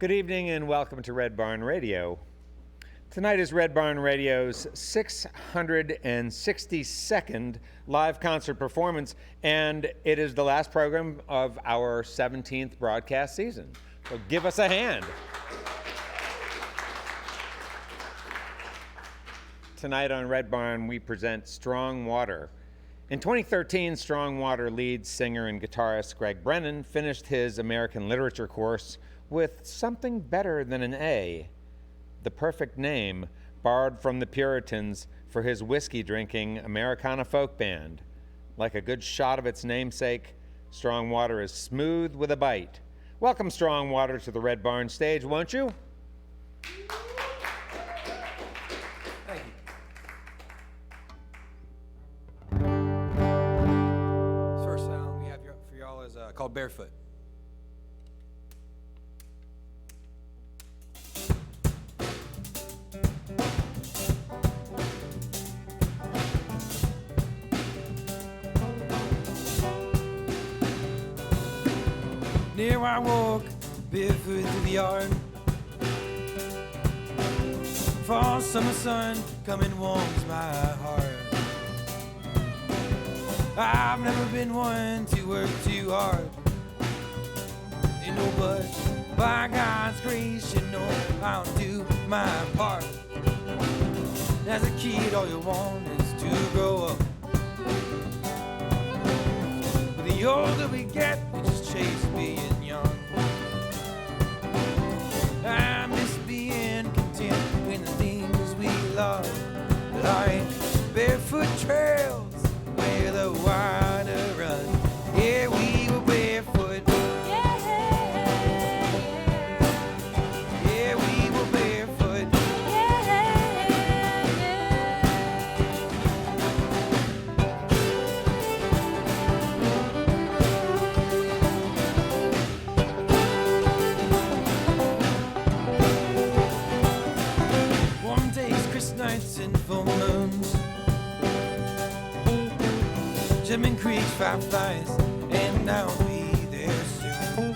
Good evening and welcome to Red Barn Radio. Tonight is Red Barn Radio's 662nd live concert performance, and it is the last program of our 17th broadcast season. So give us a hand. Tonight on Red Barn, we present Strong Water. In 2013, Strong Water lead singer and guitarist Greg Brennan finished his American literature course with something better than an A, the perfect name borrowed from the Puritans for his whiskey-drinking Americana folk band. Like a good shot of its namesake, Strong Water is smooth with a bite. Welcome Strong Water to the Red Barn stage, won't you? Thank you. This first sound we have for y'all is called Barefoot. Here I walk barefoot through the yard. Fall summer sun coming warms my heart. I've never been one to work too hard. You know, but by God's grace, you know I'll do my part. As a kid, all you want is to grow up. But the older we get, we just chase being young. I miss being content with the things we love, like barefoot trails where the water runs. Yeah, we were barefoot. Yeah, we were barefoot. Nights and full moons, German creeks, fireflies, and I'll be there soon.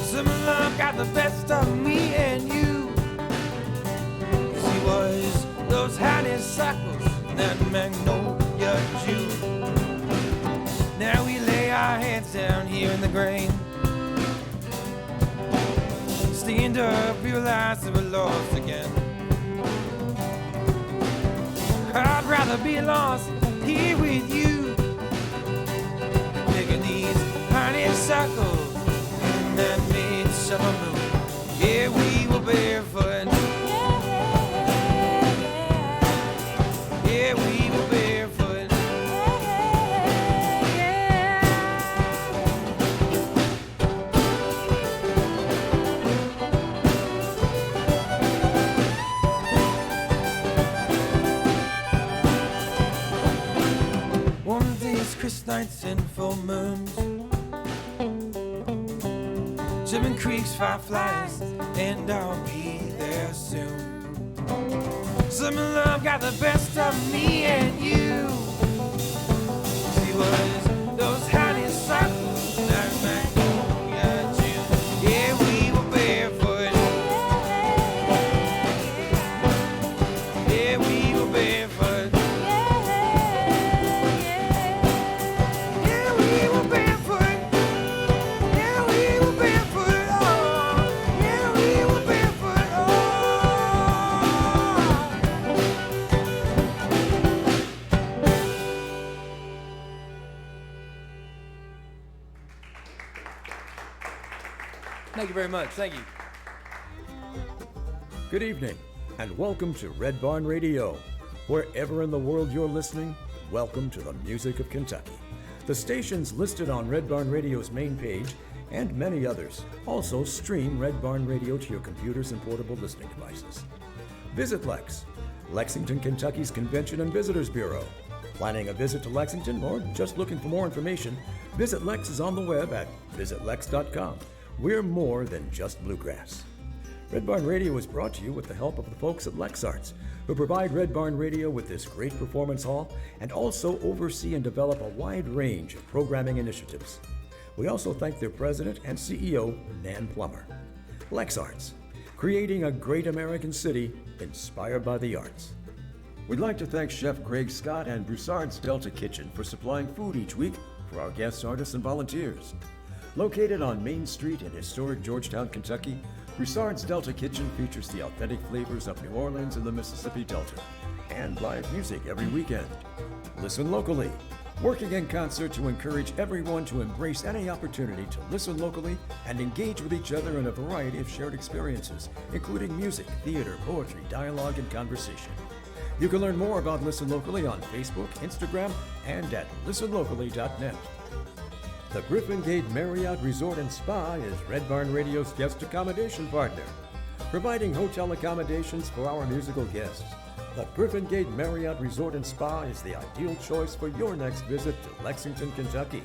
Summer love got the best of me and you. 'Cause he was those honeysuckles in that magnolia June. Now we lay our heads down here in the grain. Stand up, realize that we're lost again. I'd rather be lost here with you, picking these honeysuckles in that midsummer moon. Yeah, we were barefoot. Yeah, we were barefoot. Christmas nights and full moons, German creeks, fireflies, and I'll be there soon. Summer love got the best of me and you. She was those honeysuckles that magnolia June. Yeah, we were barefoot. Yeah, we were barefoot. Thank you very much. Thank you. Good evening, and welcome to Red Barn Radio. Wherever in the world you're listening, welcome to the music of Kentucky. The stations listed on Red Barn Radio's main page and many others also stream Red Barn Radio to your computers and portable listening devices. Visit Lex, Lexington, Kentucky's Convention and Visitors Bureau. Planning a visit to Lexington or just looking for more information, Visit Lex is on the web at visitlex.com. We're more than just bluegrass. Red Barn Radio is brought to you with the help of the folks at Lex Arts, who provide Red Barn Radio with this great performance hall and also oversee and develop a wide range of programming initiatives. We also thank their president and CEO, Nan Plummer. LexArts, creating a great American city inspired by the arts. We'd like to thank Chef Craig Scott and Broussard's Delta Kitchen for supplying food each week for our guest artists and volunteers. Located on Main Street in historic Georgetown, Kentucky, Broussard's Delta Kitchen features the authentic flavors of New Orleans and the Mississippi Delta, and live music every weekend. Listen locally, working in concert to encourage everyone to embrace any opportunity to listen locally and engage with each other in a variety of shared experiences, including music, theater, poetry, dialogue, and conversation. You can learn more about Listen Locally on Facebook, Instagram, and at listenlocally.net. The Griffin Gate Marriott Resort and Spa is Red Barn Radio's guest accommodation partner, providing hotel accommodations for our musical guests. The Griffin Gate Marriott Resort and Spa is the ideal choice for your next visit to Lexington, Kentucky.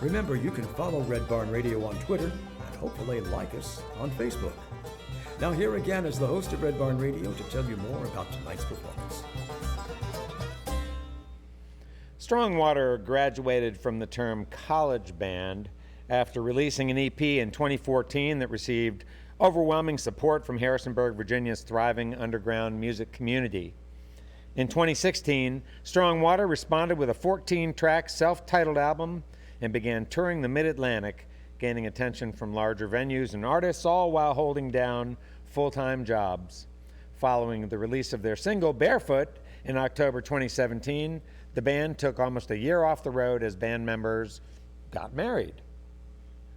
Remember, you can follow Red Barn Radio on Twitter and hopefully like us on Facebook. Now here again is the host of Red Barn Radio to tell you more about tonight's performance. Strongwater graduated from the term college band after releasing an EP in 2014 that received overwhelming support from Harrisonburg, Virginia's thriving underground music community. In 2016, Strongwater responded with a 14-track self-titled album and began touring the Mid-Atlantic, gaining attention from larger venues and artists, all while holding down full-time jobs. Following the release of their single, Barefoot, in October 2017, the band took almost a year off the road as band members got married.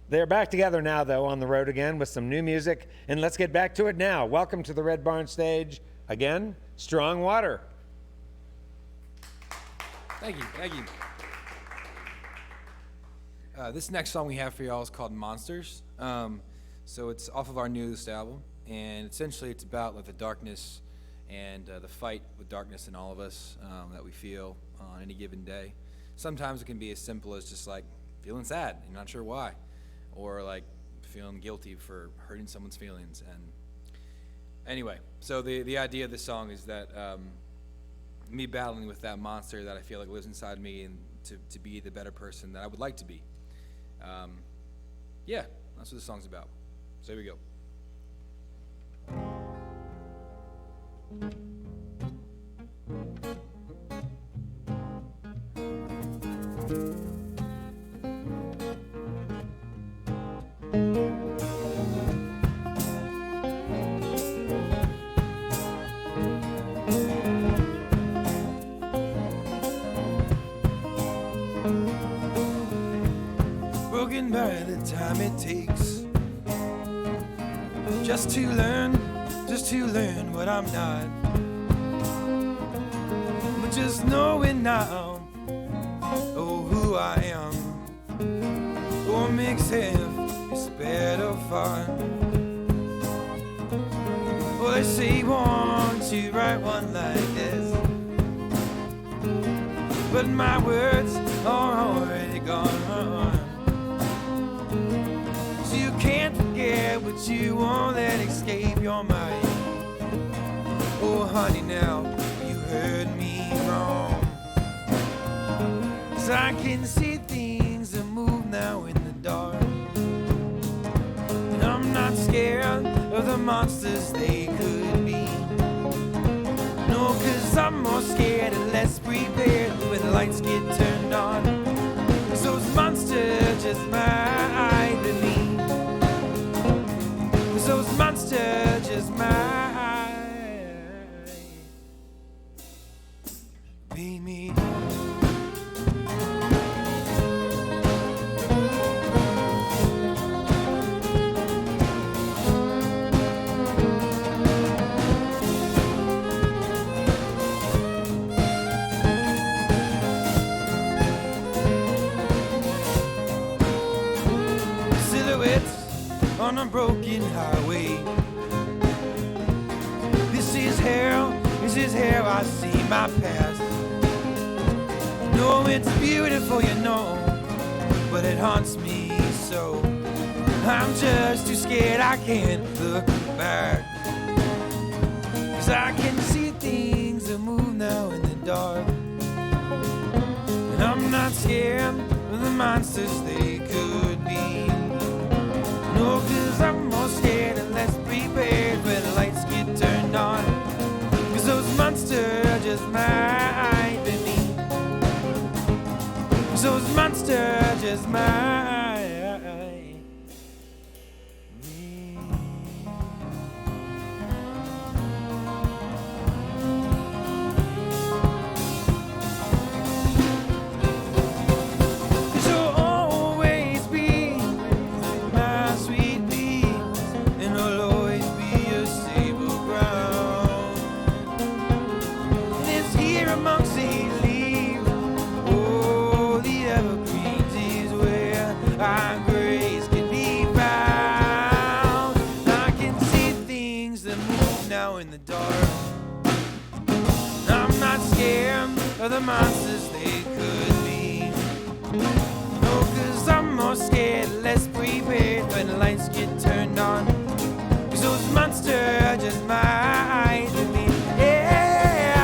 They're back together now, though, on the road again with some new music, and let's get back to it now. Welcome to the Red Barn stage, again, Strongwater. Thank you, thank you. This next song we have for y'all is called Monsters. So it's off of our newest album, and essentially it's about like the darkness and the fight with darkness in all of us that we feel on any given day. Sometimes it can be as simple as just like feeling sad and not sure why, or like feeling guilty for hurting someone's feelings. And anyway, so the idea of this song is that me battling with that monster that I feel like lives inside me, and to be the better person that I would like to be. Yeah, that's what the song's about. So here we go. Broken by the time it takes just to learn what I'm not. But just knowing now, oh, who I am, oh, makes it is better far. Well, they say you want to write one like this, but my words are already gone. So you can't forget what you won't let escape your mind. Oh, honey, now you heard me wrong. 'Cause I can see things that move now in the dark, and I'm not scared of the monsters they could be. No, 'cause I'm more scared and less prepared when the lights get turned on. 'Cause those monsters just might be me. 'Cause those monsters just might be me. Silhouettes on a broken highway. This is how I see my past. No, it's beautiful, you know, but it haunts me so. I'm just too scared, I can't look back. 'Cause I can see things that move now in the dark, and I'm not scared of the monsters they could be. No, 'cause I'm more scared and less just might be me. Those monsters just might be. You'll always be my sweet pea, and I'll always be a stable ground. And it's here amongst these leaves, oh, the evergreens is where our grace can be found. I can see things that move now in the dark. I'm not scared of the monsters they could be. No, 'cause I'm more scared, less prepared when the lights get turned on. 'Cause those monsters just might be me. Yeah,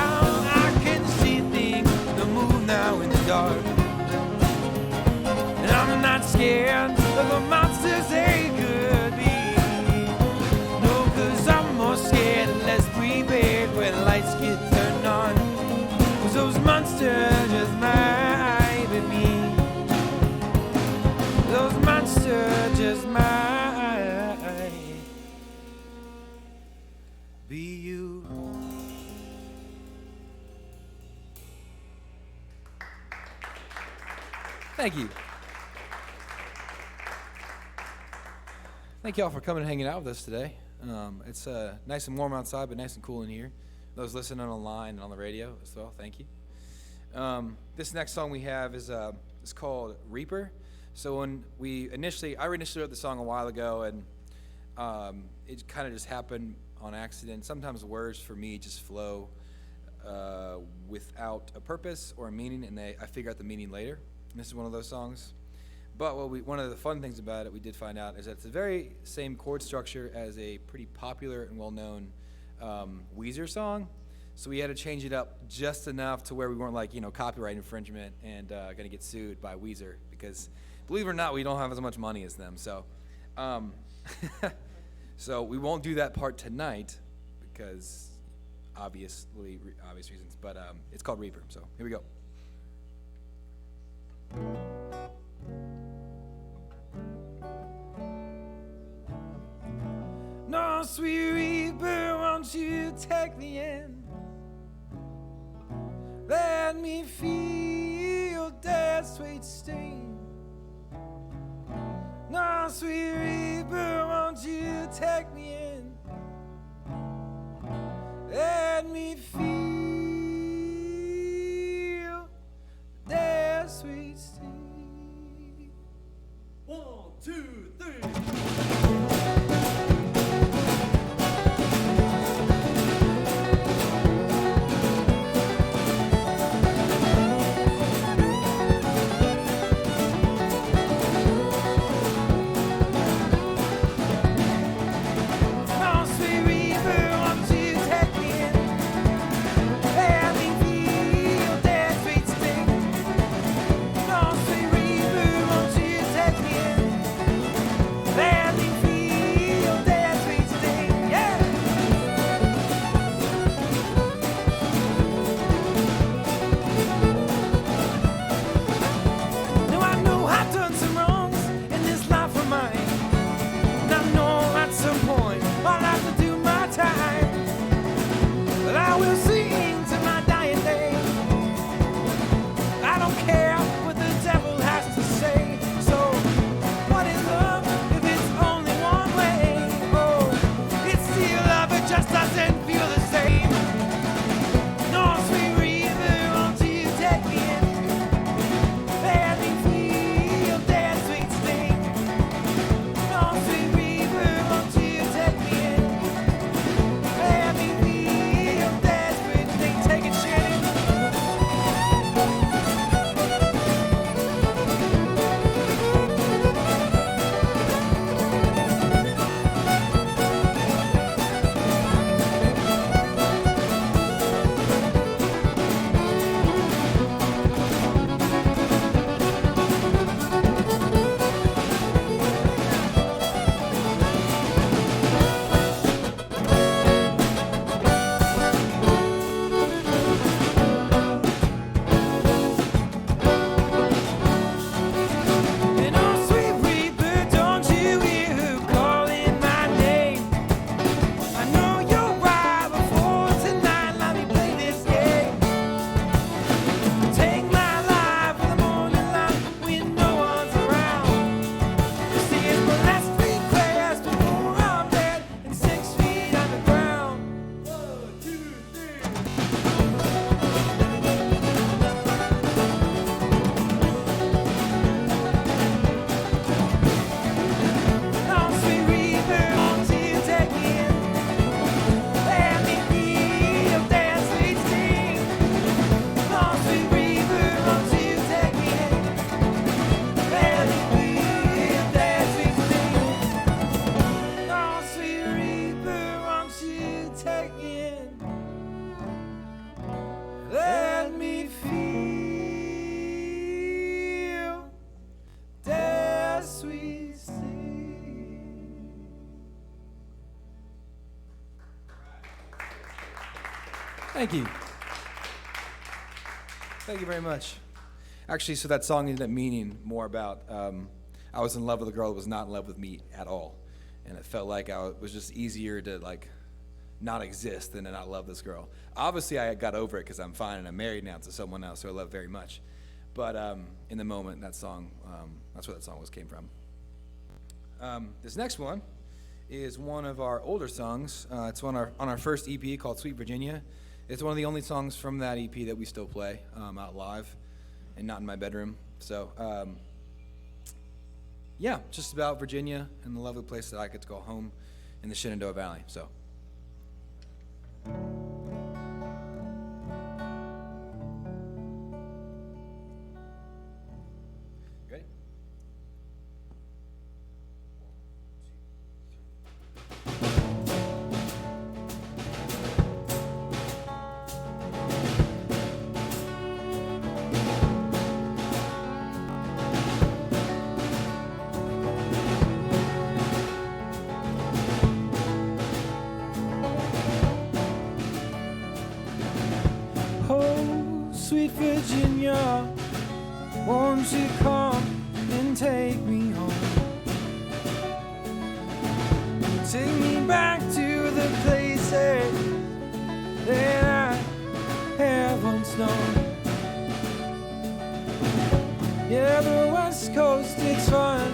I can see things that move now in the dark. And I'm not scared of the monsters they could be. No, 'cause I'm more scared, less prepared when the lights get turned on. 'Cause those monsters just might be me. Those monsters just might be you. Thank you. Thank y'all for coming and hanging out with us today. It's nice and warm outside, but nice and cool in here. Those listening online and on the radio as well, thank you. This next song we have is called Reaper. So when I initially wrote the song a while ago, and it kind of just happened on accident. Sometimes words for me just flow without a purpose or a meaning, and I figure out the meaning later. And this is one of those songs. But one of the fun things about it, we did find out, is that it's the very same chord structure as a pretty popular and well-known Weezer song. So we had to change it up just enough to where we weren't like, copyright infringement and gonna get sued by Weezer, because believe it or not, we don't have as much money as them. So, so we won't do that part tonight because obvious reasons. But it's called Reaper. So here we go. No, sweet Reaper, won't you take me in? Let me feel that sweet sting. No, sweet Reaper, won't you take me in? Let me feel that sweet sting. 1, 2, 3. Thank you. Thank you very much. Actually, so that song ended up meaning more about I was in love with a girl that was not in love with me at all. And it felt like it was just easier to like not exist than to not love this girl. Obviously, I got over it because I'm fine and I'm married now to someone else who I love very much. But in the moment, that song, that's where that song came from. This next one is one of our older songs. It's on our first EP called Sweet Virginia. It's one of the only songs from that EP that we still play out live and not in my bedroom. So, yeah, just about Virginia and the lovely place that I get to call home in the Shenandoah Valley. So. Ready? Oh, sweet Virginia, won't you come and take me home? Take me back to the places that I have once known. Yeah, the West Coast, it's fun,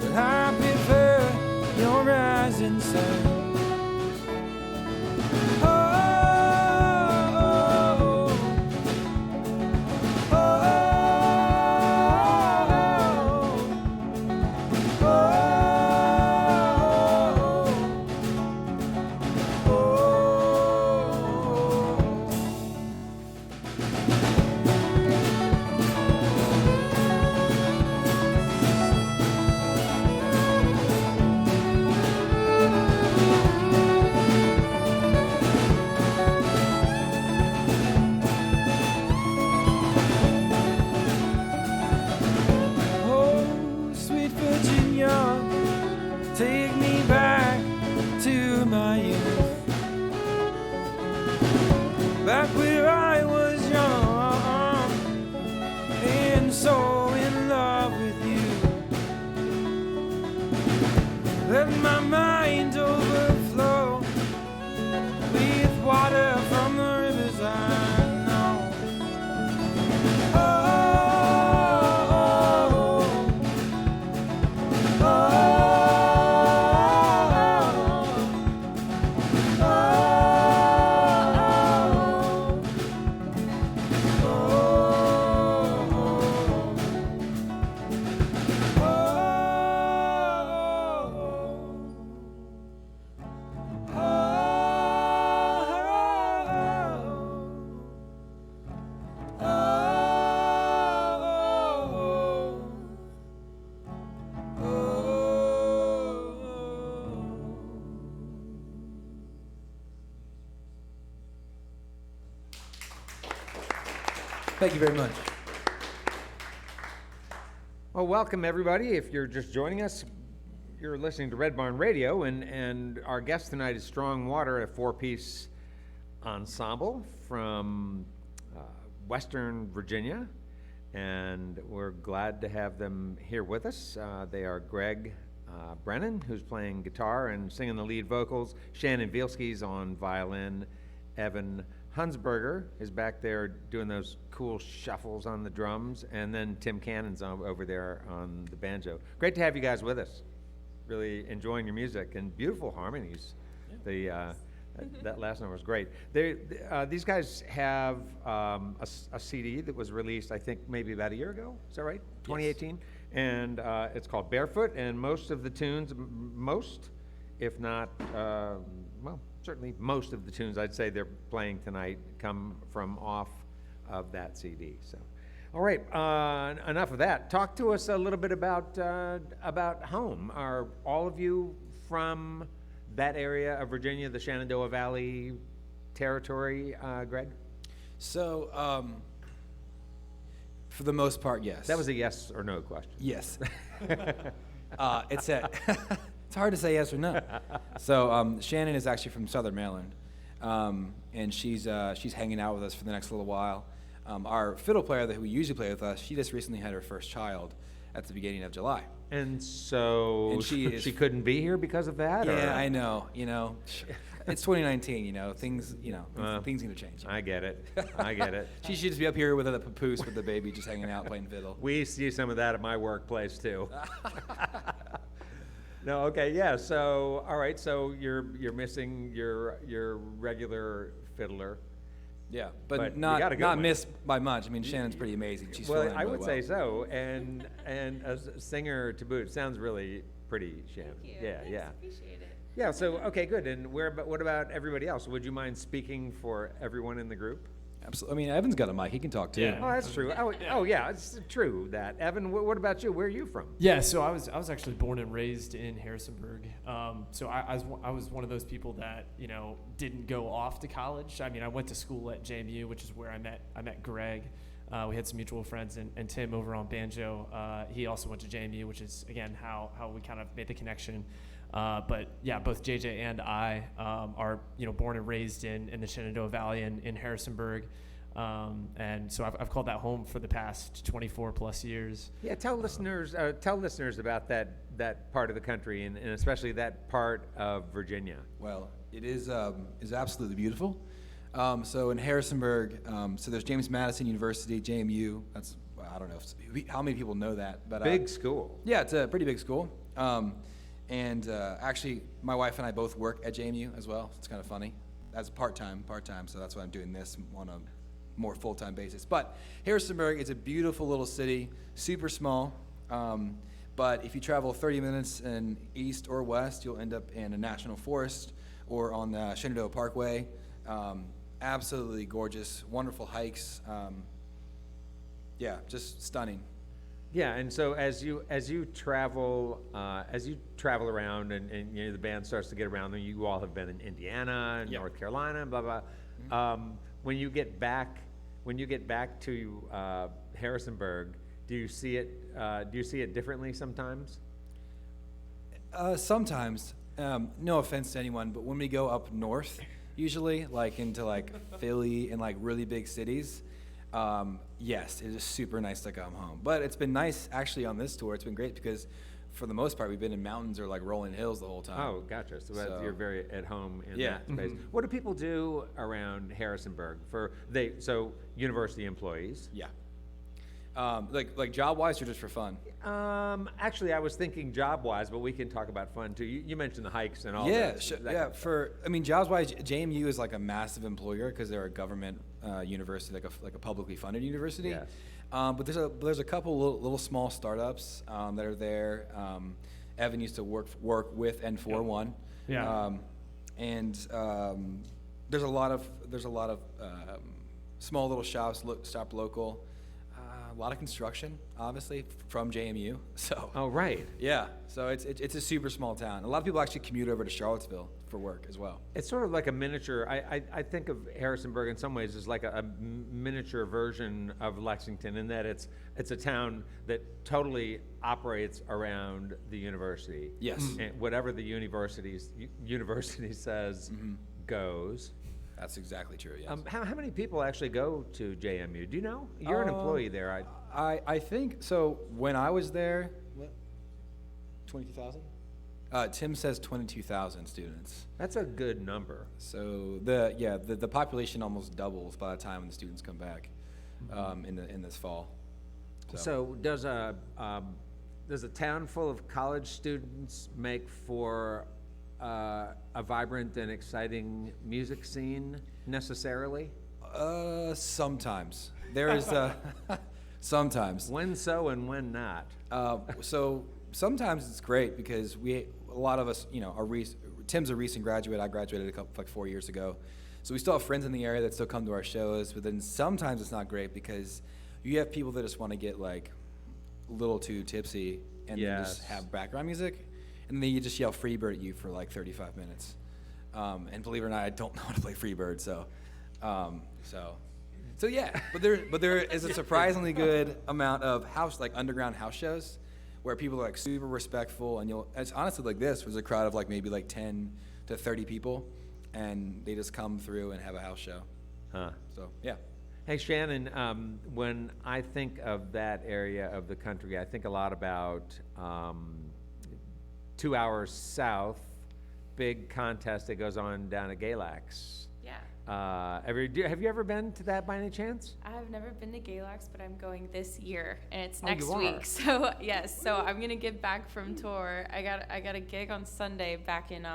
but I prefer your rising sun. Take me back to my youth, back where I was young and so in love with you. Let my mind overflow with water from the rivers I know. Oh, Thank you very much. Well, welcome everybody. If you're just joining us, you're listening to Red Barn Radio, and our guest tonight is Strong Water, a four-piece ensemble from Western Virginia, and we're glad to have them here with us. They are Greg Brennan, who's playing guitar and singing the lead vocals, Shannon Vielski's on violin, Evan Hunsberger is back there doing those cool shuffles on the drums, and then Tim Cannon's over there on the banjo. Great to have you guys with us. Really enjoying your music and beautiful harmonies. Yeah. That last number was great. These guys have a CD that was released, I think, maybe about a year ago. Is that right? 2018? Yes. And it's called Barefoot, and most of the tunes, if not, certainly most of the tunes I'd say they're playing tonight come from off of that CD. So, all right, enough of that. Talk to us a little bit about home. Are all of you from that area of Virginia, the Shenandoah Valley territory, Greg? So, for the most part, yes. That was a yes or no question. Yes. It's hard to say yes or no. So Shannon is actually from Southern Maryland, and she's hanging out with us for the next little while. Our fiddle player that we usually play with us, she just recently had her first child at the beginning of July. And so And she couldn't be here because of that? Yeah, or? I know. It's 2019. Things things gonna change. I get it. I get it. She should just be up here with a papoose with the baby, just hanging out playing fiddle. We see some of that at my workplace too. No, okay, yeah. So, all right. So you're missing your regular fiddler. Yeah, But but you not got a good not one. missed by much. I mean, Shannon's pretty amazing. She's Well, filling in I really would well. say so. And a singer to boot. Sounds really pretty, Shannon. Thank you. Yeah, Thanks, yeah. Appreciate it. Yeah. So okay, good. And what about everybody else? Would you mind speaking for everyone in the group? Absolutely. I mean, Evan's got a mic. He can talk too. Yeah. Oh, that's true. Oh, yeah. It's true that. Evan, what about you? Where are you from? Yeah, so I was actually born and raised in Harrisonburg. So I was one of those people that didn't go off to college. I mean, I went to school at JMU, which is where I met Greg. We had some mutual friends, and Tim over on Banjo. He also went to JMU, which is again how we kind of made the connection. But yeah, both JJ and I are born and raised in the Shenandoah Valley in Harrisonburg. And so I've called that home for the past 24 plus years. Yeah, tell listeners about that part of the country and especially that part of Virginia. Well, it is absolutely beautiful. So in Harrisonburg, so there's James Madison University, JMU. I don't know how many people know that, but Big school. yeah, it's a pretty big school. And actually, my wife and I both work at JMU as well. It's kind of funny. As part-time, so that's why I'm doing this on a more full-time basis. But Harrisonburg is a beautiful little city, super small. But if you travel 30 minutes in east or west, you'll end up in a national forest or on the Shenandoah Parkway. Absolutely gorgeous, wonderful hikes. Yeah, just stunning. Yeah, and so as you travel around and the band starts to get around, and you all have been in Indiana and Yep. North Carolina, and blah blah. When you get back to Harrisonburg, do you see it differently sometimes? Sometimes, no offense to anyone, but when we go up north, usually like into like Philly and like really big cities, yes, it is super nice to come home. But it's been nice actually on this tour. It's been great because for the most part we've been in mountains or like rolling hills the whole time. Oh, gotcha. So you're very at home in Yeah. that space. What do people do around Harrisonburg so university employees? Yeah. Like job wise or just for fun? Actually, I was thinking job-wise, but we can talk about fun too. You mentioned the hikes and all Yeah, that. sure, that yeah. kind of stuff. Jobs wise, JMU is like a massive employer because they're a government university, like a publicly funded university. Yes. But there's a couple little small startups that are there. Evan used to work with and for one. Yeah. There's a lot of small little shops, stop local. A lot of construction, obviously, from JMU. So. Oh, right. Yeah, so it's a super small town. A lot of people actually commute over to Charlottesville for work as well. It's sort of like a miniature. I think of Harrisonburg in some ways as like a miniature version of Lexington in that it's a town that totally operates around the university. Yes. And whatever the university says goes. That's exactly true. Yes. How many people actually go to JMU? Do you know? You're an employee there. I think so. When I was there, 22,000. Tim says 22,000 students. That's a good number. So the population almost doubles by the time when the students come back in this fall. So does a town full of college students make for a vibrant and exciting music scene necessarily? Sometimes there is sometimes. When so and when not? So sometimes it's great because a lot of us, Tim's a recent graduate. I graduated 4 years ago. So we still have friends in the area that still come to our shows, but then sometimes it's not great because you have people that just want to get like a little too tipsy and then just have background music. And then you just yell Freebird at you for like 35 minutes. And believe it or not, I don't know how to play Freebird, so yeah. But there is a surprisingly good amount of underground house shows where people are like super respectful, and it's honestly like this was a crowd of like maybe like 10 to 30 people, and they just come through and have a house show. Huh. So yeah. Hey, Shannon, when I think of that area of the country, I think a lot about 2 hours south, big contest that goes on down at Galax. Yeah. Have you ever been to that by any chance? I have never been to Galax, but I'm going this year, and it's Oh, next you are? week. So yes, so I'm gonna get back from tour. I got a gig on Sunday back in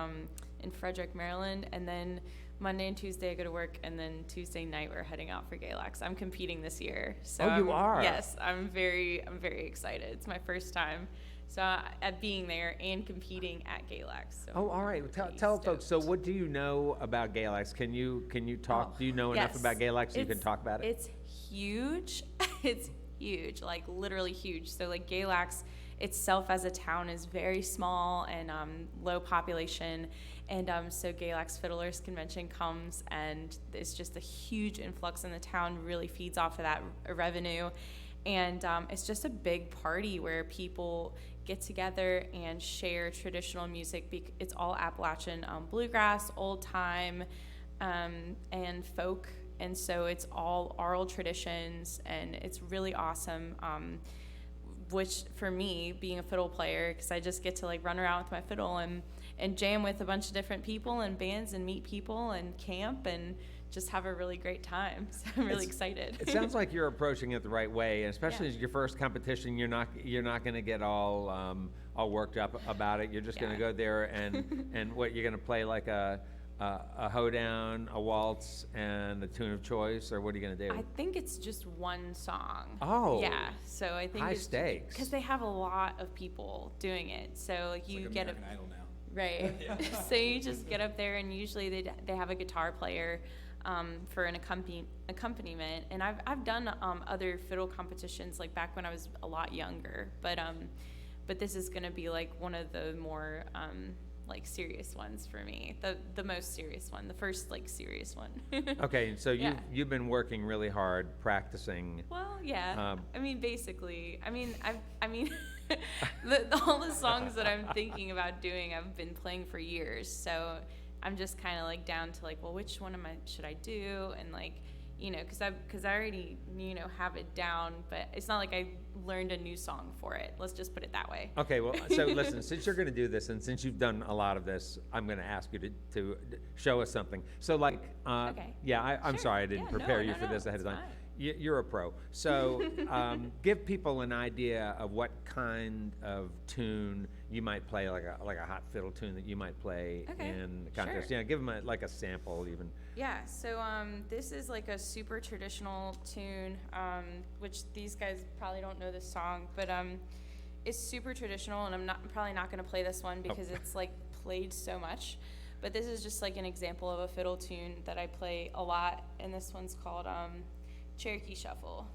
Frederick, Maryland, and then Monday and Tuesday I go to work, and then Tuesday night we're heading out for Galax. I'm competing this year. So Oh, you are? Yes, I'm very excited. It's my first time. So at being there and competing at Galax. So Oh, all right. I'm Tell pretty folks. So, stoked. what do you know about Galax? Can you talk? Do you know enough Yes. about Galax so you can It's- talk about it? It's huge. It's huge, like literally huge. So like Galax itself as a town is very small and low population. And so Galax Fiddlers Convention comes, and it's just a huge influx in the town, really feeds off of that revenue. And it's just a big party where people get together and share traditional music. It's all Appalachian bluegrass, old time, and folk. And so it's all oral traditions, and it's really awesome. Which for me, being a fiddle player, because I just get to like run around with my fiddle and jam with a bunch of different people and bands and meet people and camp and just have a really great time. So I'm really excited. It sounds like you're approaching it the right way, and especially Yeah. as your first competition. You're not going to get all worked up about it. You're just going to Yeah. go there and what you're going to play like a hoedown, a waltz, and a tune of choice, or what are you going to do? I think it's just one song. Oh. Yeah. So I think High it's stakes. because they have a lot of people doing it. So like you Like get American Idol now. right. So you just get up there, and usually they have a guitar player for an accompaniment. And I've done other fiddle competitions like back when I was a lot younger, but this is gonna be like one of the more like serious ones for me, the most serious one, the first like serious one. Okay, so Yeah. you've been working really hard practicing. Well, yeah. Um, I mean, basically. I mean, all the songs that I'm thinking about doing, I've been playing for years. So I'm just kind of like down to like, well, which one should I do? And like, you know, because I already have it down, but it's not like I learned a new song for it. Let's just put it that way. Okay, well, so listen, since you're going to do this, and since you've done a lot of this, I'm going to ask you to show us something. So, like, Okay. yeah, I'm Sure. sorry I didn't Yeah, prepare you no, for this ahead of it's time. fine. You're a pro. So, give people an idea of what kind of tune you might play, like a hot fiddle tune that you might play Okay, in the contest. sure. Yeah, give them like a sample even. Yeah, so this is like a super traditional tune, which these guys probably don't know this song, but it's super traditional, and I'm probably not going to play this one because it's like played so much. But this is just like an example of a fiddle tune that I play a lot, and this one's called Cherokee Shuffle.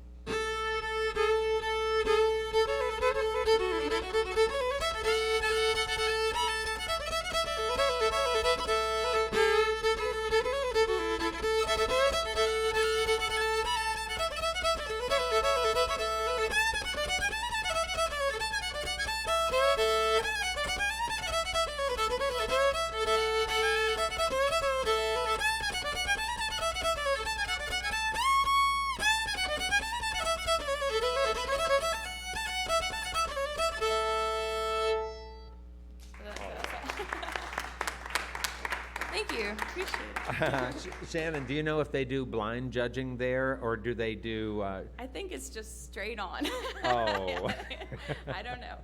Thank you. Appreciate it. Shannon, do you know if they do blind judging there, or do they do? I think it's just straight on. Oh. I don't know.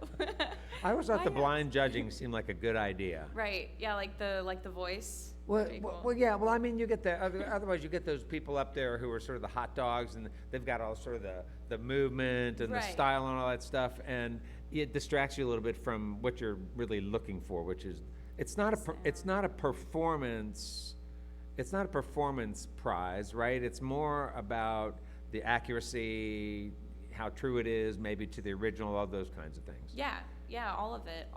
I always thought Why the not? blind judging seemed like a good idea. Right. Yeah, like the voice. Well, Pretty cool. well, yeah. Well, I mean, you get otherwise you get those people up there who are sort of the hot dogs, and they've got all sort of the movement and the Right. style and all that stuff, and it distracts you a little bit from what you're really looking for, which is it's not a performance. It's not a performance prize, right? It's more about the accuracy, how true it is, maybe to the original, all those kinds of things. Yeah, all of it.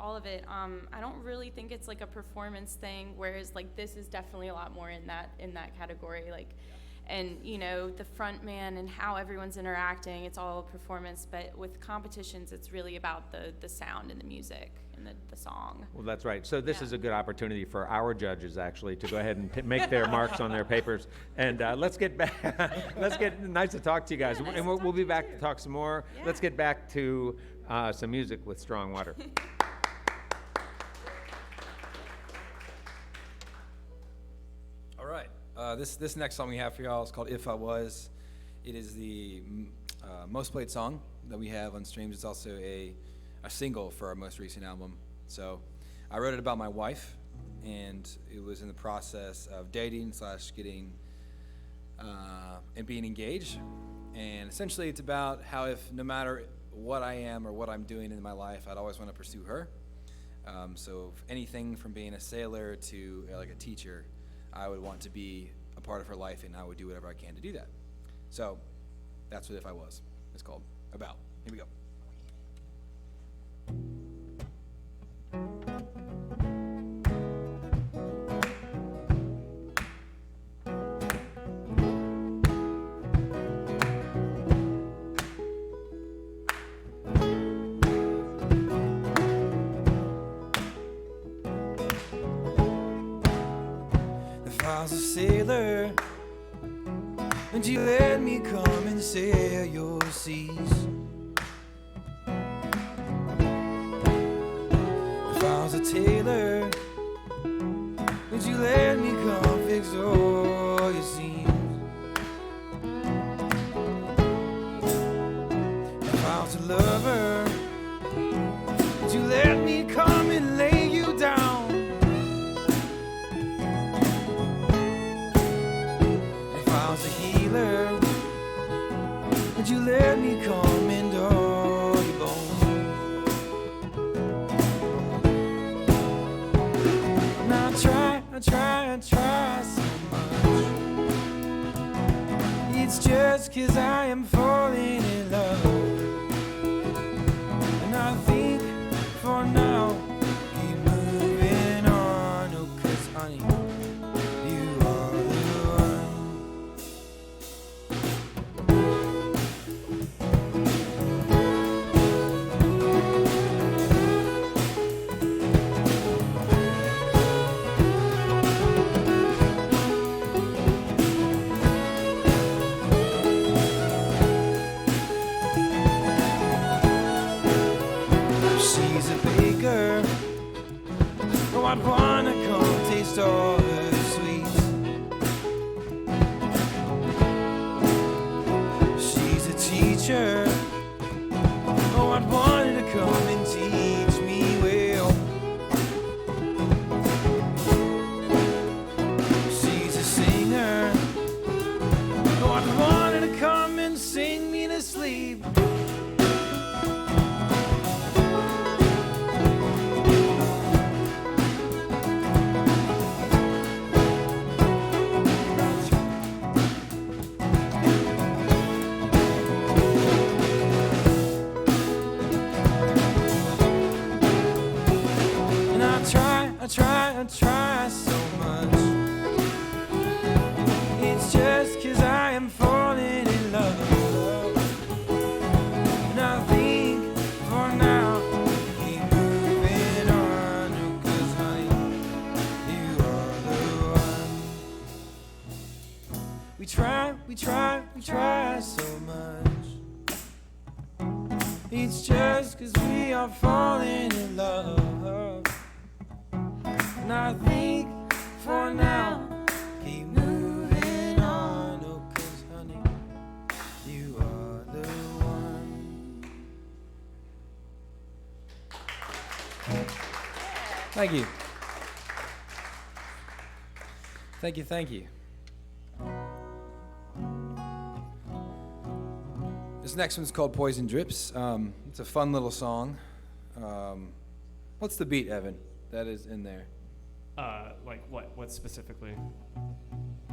I don't really think it's like a performance thing, whereas like this is definitely a lot more in that category. Like, and the front man and how everyone's interacting. It's all a performance, but with competitions, it's really about the sound and the music and the song. Well, that's right. So this is a good opportunity for our judges, actually, to go ahead and make their marks on their papers. And let's get back. Nice to talk to you guys. And we'll be back to talk some more. Yeah. Let's get back to some music with Strong Water. All right. This next song we have for y'all is called If I Was. It is the most played song that we have on streams. It's also a single for our most recent album. So I wrote it about my wife, and it was in the process of dating / getting and being engaged. And essentially it's about how if no matter what I am or what I'm doing in my life, I'd always want to pursue her. So if anything from being a sailor to like a teacher, I would want to be a part of her life, and I would do whatever I can to do that. So that's what If I Was is called. About. Here we go. If I was a sailor, would you let me come and sail your seas? If I was a tailor, would you let me come fix all your seams? If I was a lover, would you let me come and lay you down? If I was a healer, would you let me come and all your bones? I try so much. It's just 'cause I am falling in love. And I think for now, keep moving on. Oh, 'cause honey, you are the one. She's a baker. Oh, I'd wanna come taste all her sweets. She's a teacher. Oh, I'd want her to come and teach me well. She's a singer. Oh, I'd want her to come and sing me to sleep. And I try so much. It's just 'cause I am falling in love. And I think for now, keep moving on. Oh, 'cause honey, you are the one. We try so much. It's just 'cause we are falling in love. And I think for now, keep moving on. Oh, 'cause honey, you are the one. Thank you. Thank you. This next one's called Poison Drips. It's a fun little song. What's the beat, Evan, that is in there? Like what specifically?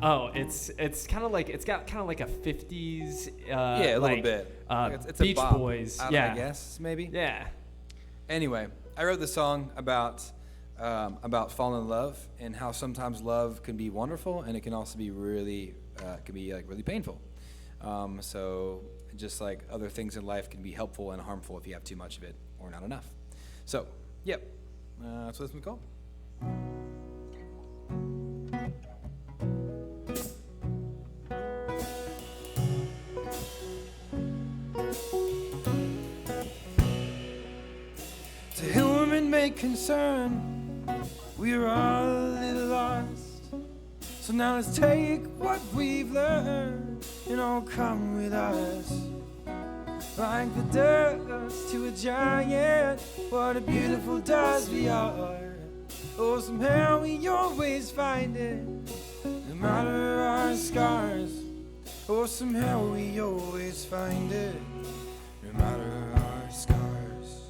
Oh, it's kind of like it's got kind of like a 50s Yeah, a little bit. It's Beach a bop, Boys. I Yeah. guess maybe. Yeah. Anyway, I wrote the song about falling in love and how sometimes love can be wonderful and it can also be really can be like really painful. So just like other things in life can be helpful and harmful if you have too much of it or not enough. So, yep, that's what this one's called. To whom it may concern, we're all a little lost. So now let's take what we've learned and all come with us. Like the dust to a giant, what a beautiful dust we are. Oh, somehow we always find it, no matter our scars. Oh, somehow we always find it, no matter our scars.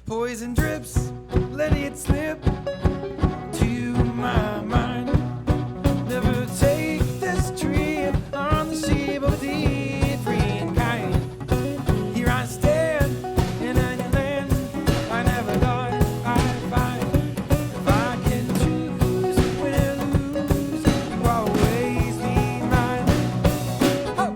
Poison drips, let it slip to my mind. Never take this trip on the ship of a different kind. Here I stand in a new land I never thought I'd find. If I can choose, win or lose, you always be mine. Oh!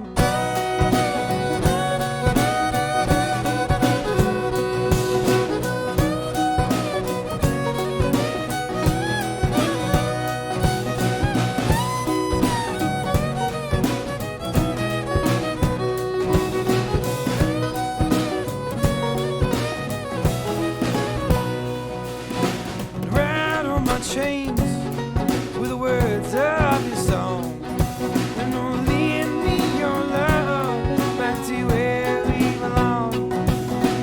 Right on my chains with the words of your song, and only in me your love back to where we belong.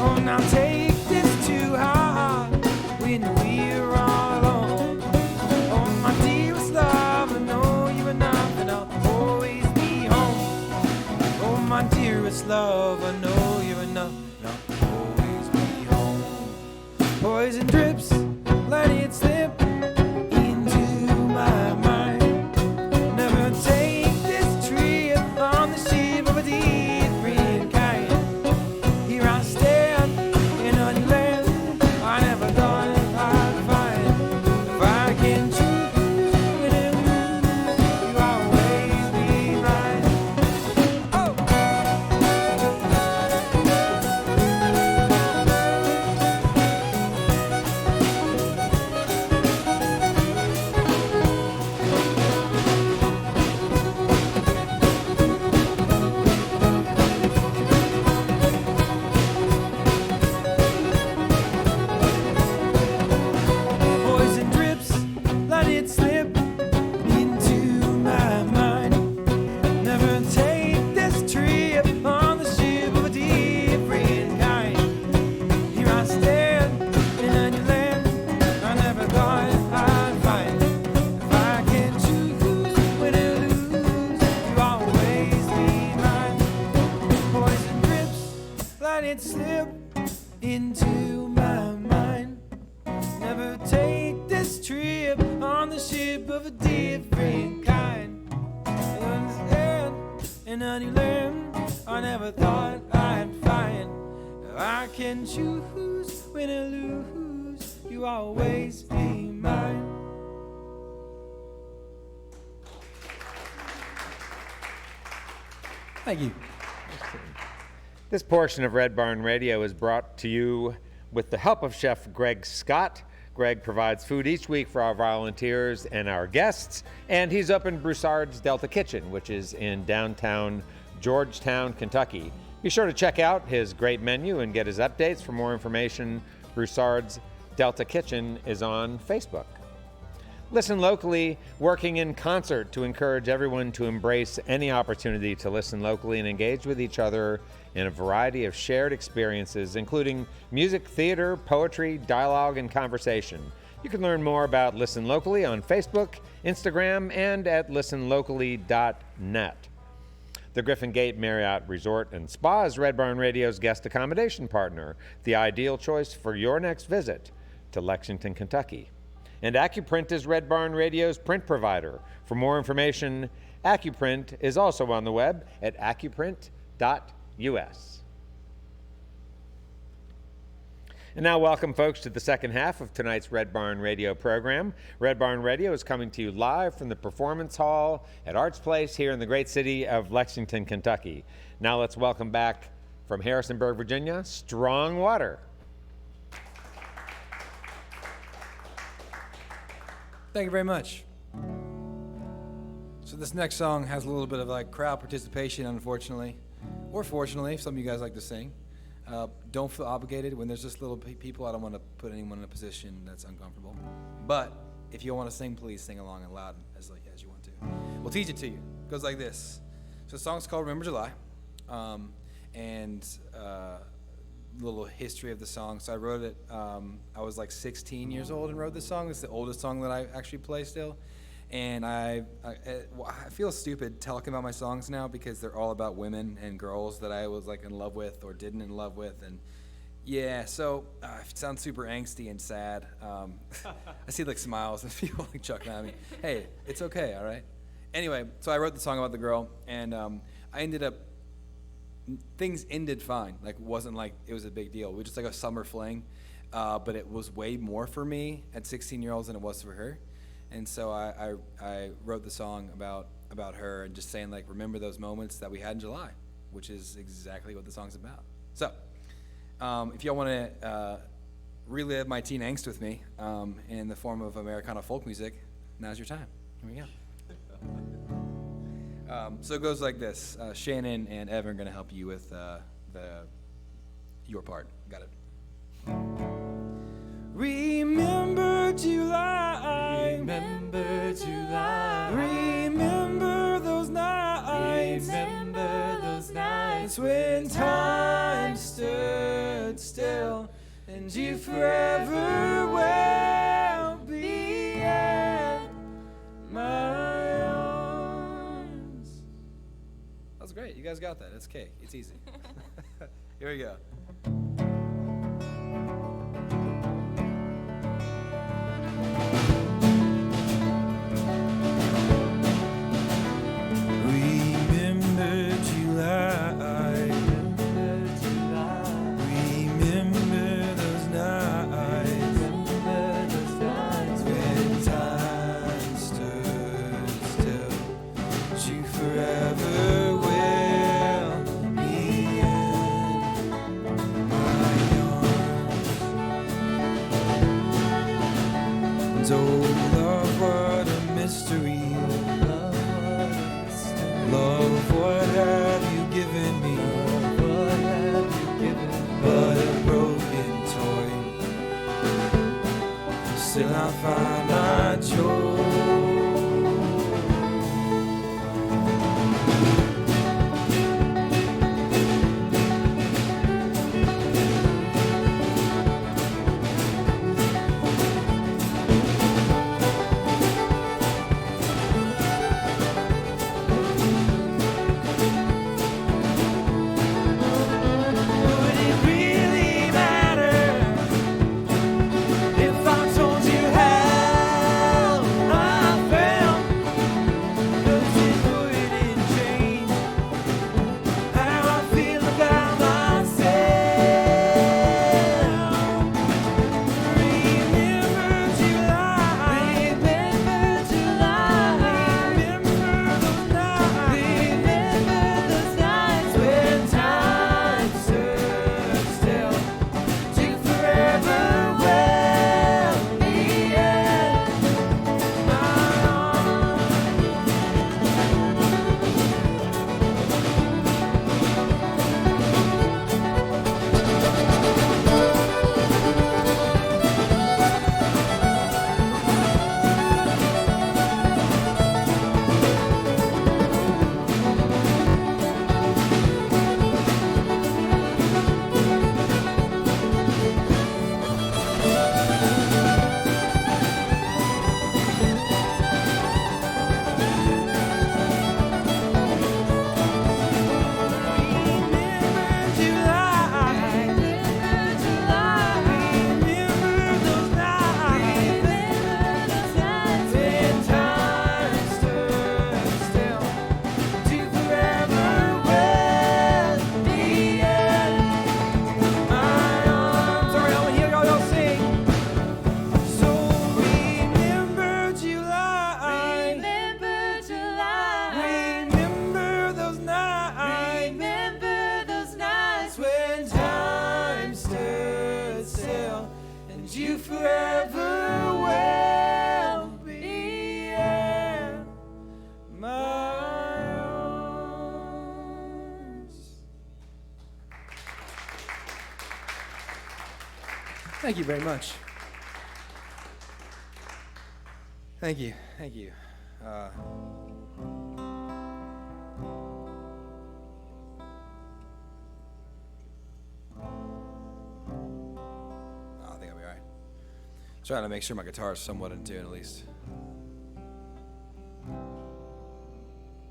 Oh, now take this to heart when we're all alone. Oh, my dearest love, I know you're enough, and I'll always be home. Oh, my dearest love, I know you're enough, and I'll always be home. Poison drips, let it slip into my mind. Never take this trip on the ship of a different kind. Here I stand in a new land I never thought I'd find. If I can choose, win and lose, you always be mine. Oh! Poison drips, let it slip into my mind. Never take this trip on the ship of a different kind. Here I stand in a new land I never thought I'd find. If I can choose, win or lose, you always be mine. Poison drips, let it slip into my mind. Never take this trip on the ship of a different kind. You understand? In a new land I never thought I'd find. If I can choose, win or lose, you always be mine. Thank you. This portion of Red Barn Radio is brought to you with the help of Chef Greg Scott. Greg provides food each week for our volunteers and our guests, and he's opened Broussard's Delta Kitchen, which is in downtown Georgetown, Kentucky. Be sure to check out his great menu and get his updates. For more information, Broussard's Delta Kitchen is on Facebook. Listen Locally, working in concert to encourage everyone to embrace any opportunity to listen locally and engage with each other in a variety of shared experiences, including music, theater, poetry, dialogue, and conversation. You can learn more about Listen Locally on Facebook, Instagram, and at listenlocally.net. The Griffin Gate Marriott Resort and Spa is Red Barn Radio's guest accommodation partner, the ideal choice for your next visit to Lexington, Kentucky. And Accuprint is Red Barn Radio's print provider. For more information, Accuprint is also on the web at accuprint.us. And now, welcome, folks, to the second half of tonight's Red Barn Radio program. Red Barn Radio is coming to you live from the Performance Hall at Arts Place here in the great city of Lexington, Kentucky. Now, let's welcome back from Harrisonburg, Virginia, Strong Water. Thank you very much. So this next song has a little bit of like crowd participation, unfortunately, or fortunately, if some of you guys like to sing. Don't feel obligated when there's just little people. I don't want to put anyone in a position that's uncomfortable. But if you want to sing, please sing along and loud as you want to. We'll teach it to you. It goes like this. So the song's called Remember July, and little history of the song. So I wrote it. I was like 16 years old and wrote this song. It's the oldest song that I actually play still. And I feel stupid talking about my songs now because they're all about women and girls that I was like in love with or didn't in love with, and yeah, so it sounds super angsty and sad. I see like smiles and people like chuckling at me. Hey, it's okay, all right. Anyway, so I wrote the song about the girl, and I ended up things ended fine. Like it wasn't like it was a big deal. We were just like a summer fling, but it was way more for me at 16-year-olds than it was for her. And so I wrote the song about her and just saying, like, remember those moments that we had in July, which is exactly what the song's about. So if y'all want to relive my teen angst with me in the form of Americana folk music, now's your time. Here we go. So it goes like this. Shannon and Evan are going to help you with your part. Got it. Remember July. Remember July. Remember those nights. Remember those nights when time stood still and you forever will be in my arms. That was great. You guys got that. It's cake. It's easy. Here we go. If I told you how Thank you very much. Thank you. Thank you. I think I'll be all right. Trying to make sure my guitar is somewhat in tune, at least.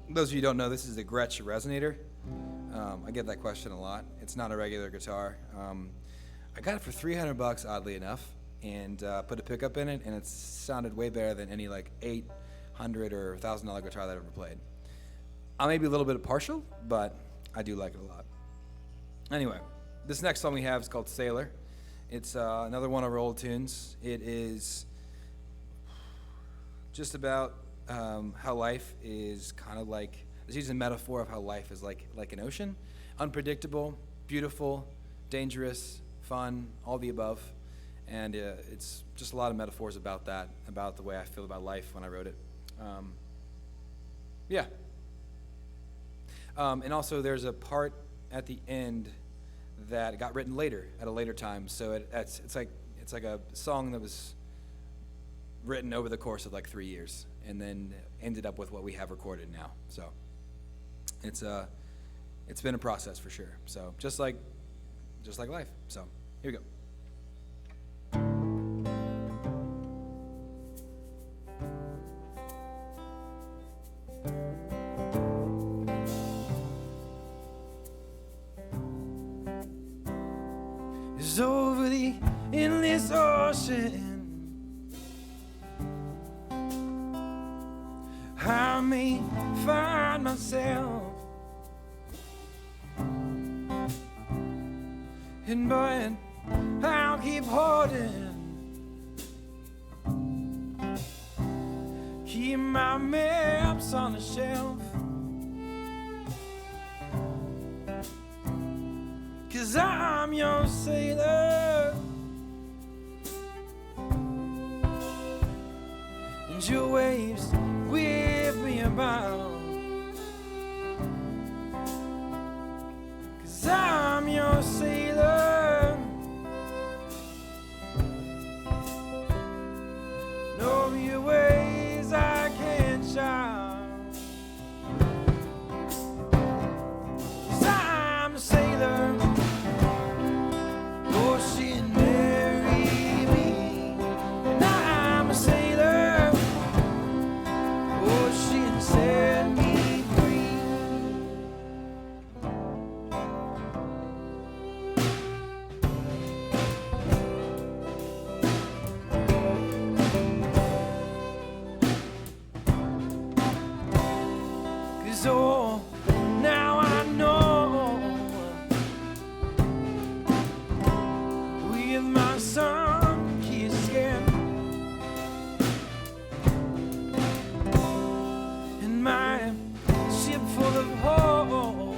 Those of you who don't know, this is the Gretsch Resonator. I get that question a lot. It's not a regular guitar. I got it for $300, oddly enough, and put a pickup in it, and it sounded way better than any like $800 or $1,000 guitar that I've ever played. I may be a little bit partial, but I do like it a lot. Anyway, this next song we have is called Sailor. It's another one of our old tunes. It is just about how life is kind of like, it's using a metaphor of how life is like an ocean. Unpredictable, beautiful, dangerous, fun, all the above. And it's just a lot of metaphors about that, about the way I feel about life when I wrote it. Yeah. And also there's a part at the end that got written later, at a later time. So it's like a song that was written over the course of like 3 years and then ended up with what we have recorded now. So it's been a process for sure. So just like life. So here we go. It's over the endless ocean. I may find myself, and but I'll keep holding, keep my maps on the shelf, 'cause I'm your sailor, and your waves whip me about, 'cause I'm your sailor. And over your ways I can't shout, 'cause I'm a sailor. Oh, she married me, and I'm a sailor. Oh, she set me free. Cause oh, now I know, with my sun-kissed skin and my ship full of holes,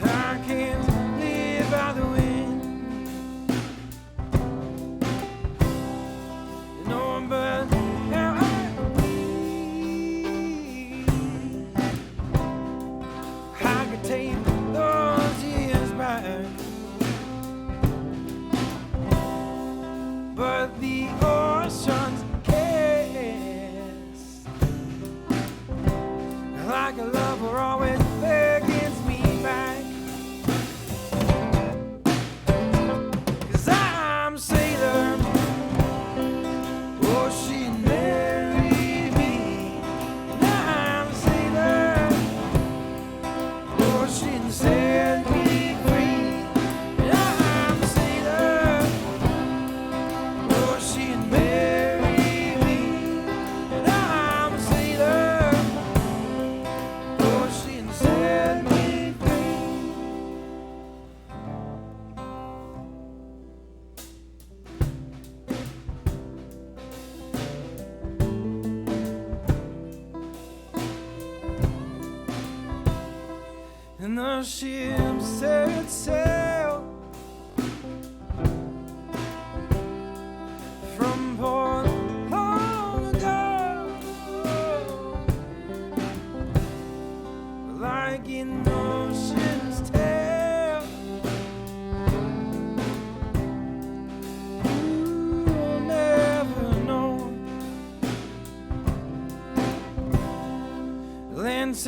I can't live by the wind. No, but now I could take those years back, but the ocean's kiss, like a lover always beckons me back. 'Cause I'm a sailor. Oh, she married me, and I'm a sailor. Oh, she set me free, and I'm a sailor. Oh, she married me, and I'm a sailor. Oh, she set me free. And the ship set sail from port long ago, like an ocean's tale,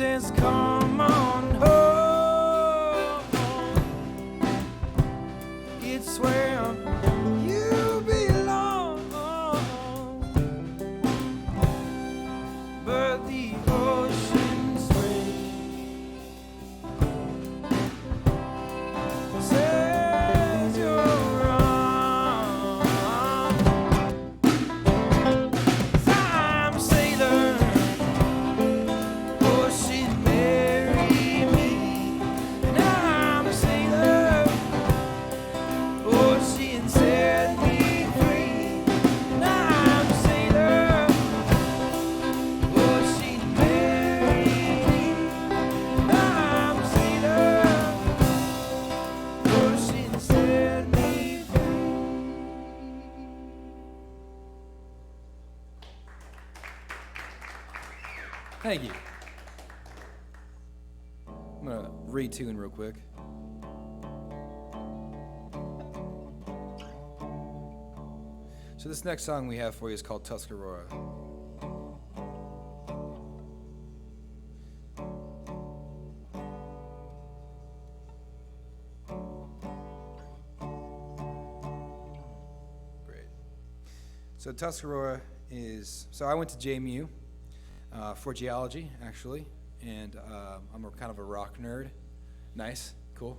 says, come on home. It's where you belong. But the ocean's wave says you're wrong. I'm a sailor. Oh, she'd marry me. And I'm a sailor. Oh, she'd set me free. And I'm a sailor. Oh, she'd marry me. And I'm a sailor. Oh, she'd set me free. Thank you. I'm going to retune real quick. So this next song we have for you is called Tuscarora. Great. So Tuscarora is, so I went to JMU for geology, actually, and I'm a kind of a rock nerd. Nice, cool.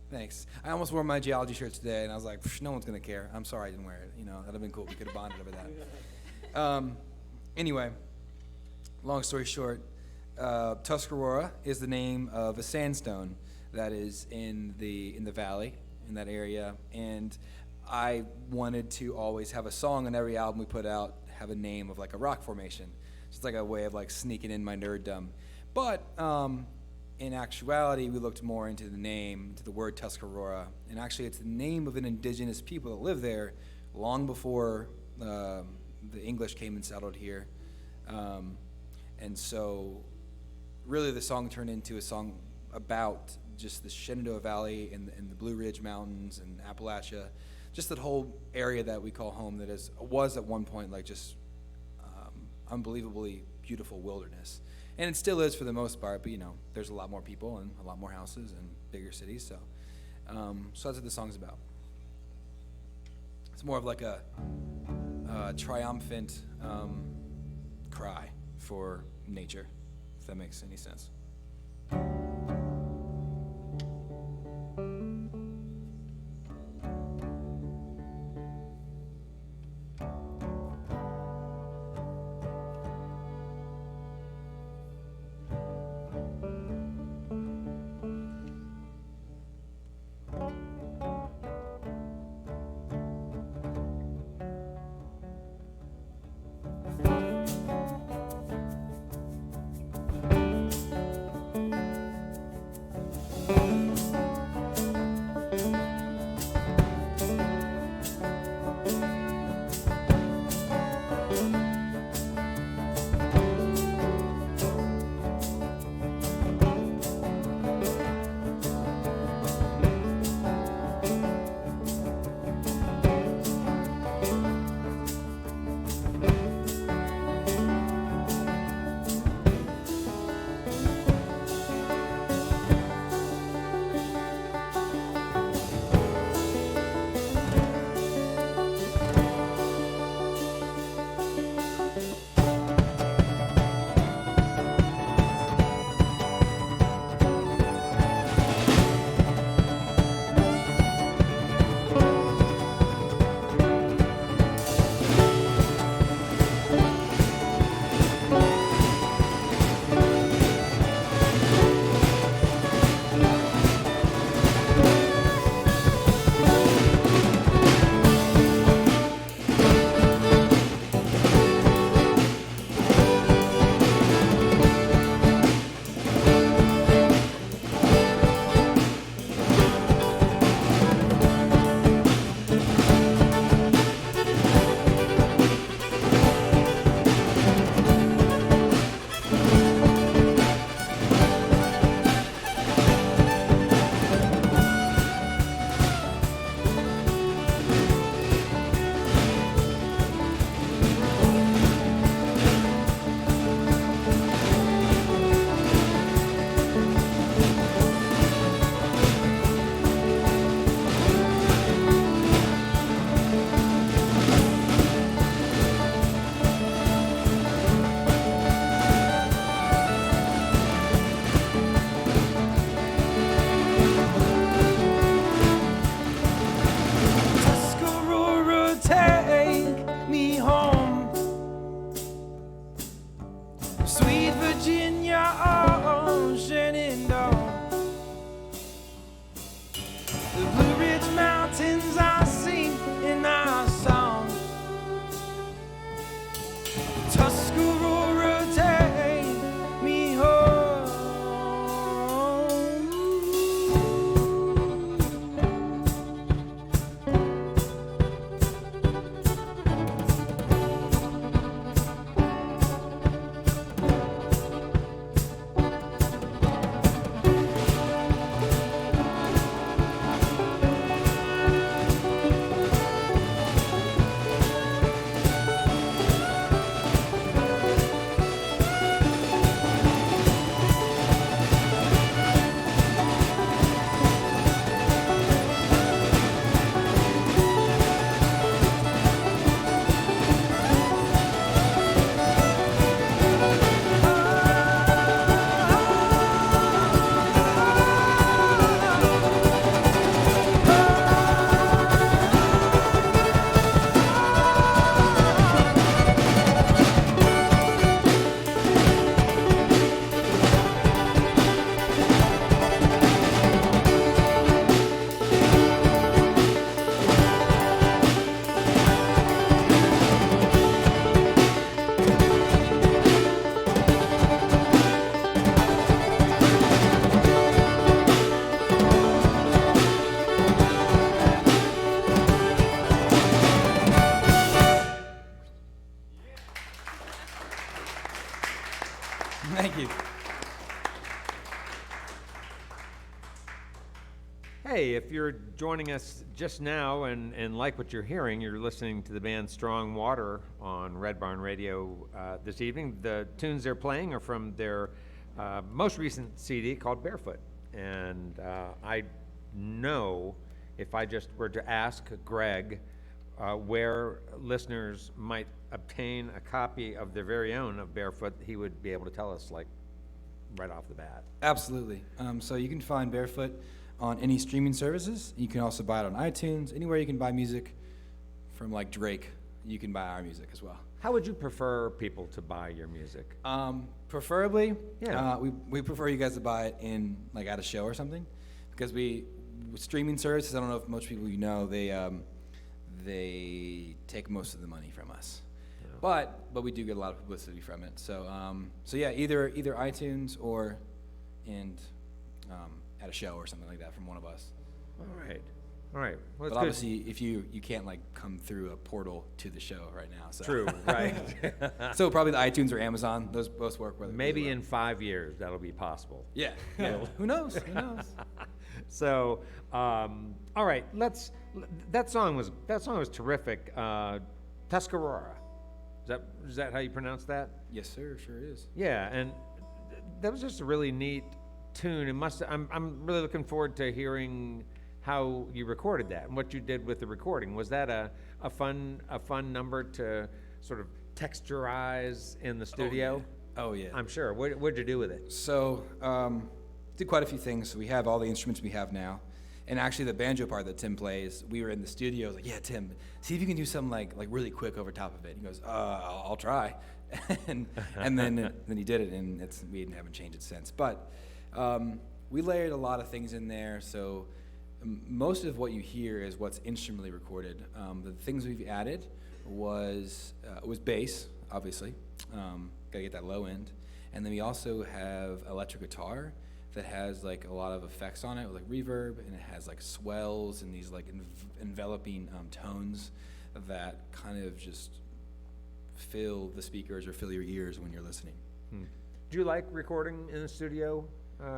Thanks. I almost wore my geology shirt today, and I was like, no one's gonna care. I'm sorry I didn't wear it. You know, that'd have been cool. We could have bonded over that. Anyway, long story short, Tuscarora is the name of a sandstone that is in the valley in that area, and I wanted to always have a song on every album we put out have a name of like a rock formation. So it's like a way of like sneaking in my nerddom. But in actuality, we looked more into the name, to the word Tuscarora, and actually it's the name of an indigenous people that lived there long before the English came and settled here. And so really the song turned into a song about just the Shenandoah Valley and the Blue Ridge Mountains and Appalachia, just that whole area that we call home that was at one point like just unbelievably beautiful wilderness. And it still is for the most part, but you know, there's a lot more people and a lot more houses and bigger cities, so that's what the song's about. It's more of like a triumphant cry for nature, if that makes any sense. Thank you. Hey, if you're joining us just now and like what you're hearing, you're listening to the band Strong Water on Red Barn Radio this evening. The tunes they're playing are from their most recent CD called Barefoot. And I know if I just were to ask Greg where listeners might obtain a copy of their very own of Barefoot, he would be able to tell us, like, right off the bat. Absolutely. So you can find Barefoot on any streaming services. You can also buy it on iTunes. Anywhere you can buy music from, like, Drake, you can buy our music as well. How would you prefer people to buy your music? Preferably, Yeah. we prefer you guys to buy it in, like, at a show or something, because streaming services, I don't know if most people you know, they take most of the money from us. But we do get a lot of publicity from it. So yeah, either iTunes or at a show or something like that from one of us. All right. Well, But it's obviously, if you can't, like, come through a portal to the show right now. So. true, right? So probably the iTunes or Amazon, those both work. Maybe really in 5 years that'll be possible. Yeah. Who knows? Who knows? So, all right, that song was terrific. Tuscarora. Is that how you pronounce that? Yes, sir. Sure is. Yeah, and that was just a really neat tune. I'm really looking forward to hearing how you recorded that and what you did with the recording. Was that a fun number to sort of texturize in the studio? Oh yeah. I'm sure. What'd you do with it? So did quite a few things. So we have all the instruments we have now. And actually the banjo part that Tim plays, we were in the studio, I was like, yeah, Tim, see if you can do something like really quick over top of it. He goes, I'll try. and then he did it, and we haven't changed it since. But we layered a lot of things in there, so most of what you hear is what's instrumentally recorded. The things we've added was bass, obviously. Gotta get that low end. And then we also have electric guitar that has, like, a lot of effects on it, with, like, reverb, and it has, like, swells and these, like, enveloping tones that kind of just fill the speakers or fill your ears when you're listening. Do you like recording in the studio,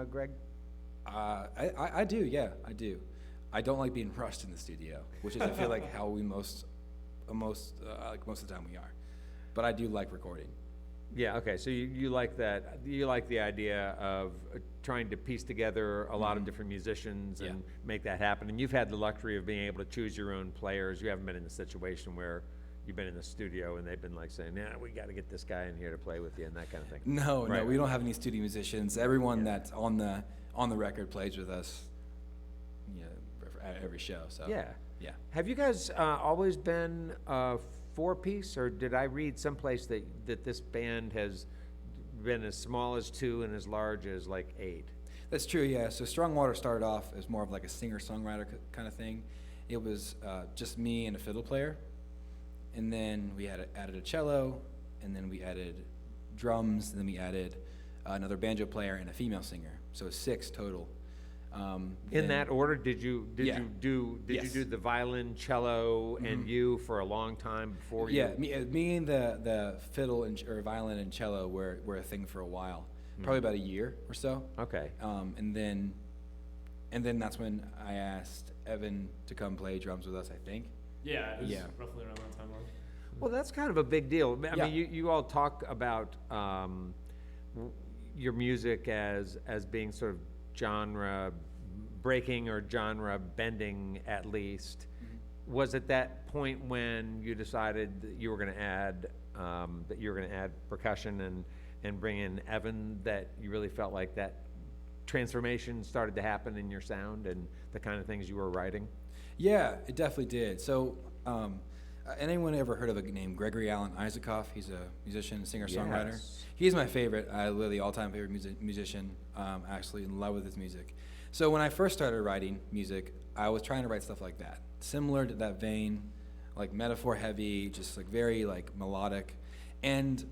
Greg? I do, yeah, I do. I don't like being rushed in the studio, which is, I feel like, how we most of the time we are. But I do like recording. Yeah, okay, so you like that, you like the idea of trying to piece together a lot of different musicians and make that happen. And you've had the luxury of being able to choose your own players. You haven't been in a situation where you've been in the studio and they've been like saying, "Yeah, we got to get this guy in here to play with you," and that kind of thing. No, Right. we don't have any studio musicians. Everyone that's on the record plays with us, at every show. So Yeah. yeah. Have you guys always been a four-piece, or did I read someplace that this band has been as small as 2 and as large as, like, 8? That's true, yeah. So Strong Water started off as more of like a singer-songwriter kind of thing. It was just me and a fiddle player, and then we added a cello, and then we added drums, and then we added another banjo player and a female singer. So it's 6 total. In that order, did you Yeah. do Yes. the violin, cello, and you for a long time before you? Yeah, me and the fiddle or violin and cello were a thing for a while, probably about a year or so. Okay. And then that's when I asked Evan to come play drums with us, I think. Yeah, it was Yeah. roughly around that time. Well, that's kind of a big deal. I Yeah. mean, you all talk about your music as being sort of genre breaking or genre bending, at least. Was it that point when you decided that you were going to add percussion and bring in Evan, that you really felt like that transformation started to happen in your sound and the kind of things you were writing? Yeah, it definitely did. So, anyone ever heard of a name Gregory Isakov? He's a musician, singer-songwriter. Yes. He's my favorite, literally all-time favorite musician. Actually in love with his music. So when I first started writing music, I was trying to write stuff like that, similar to that vein, like metaphor-heavy, just like very like melodic, and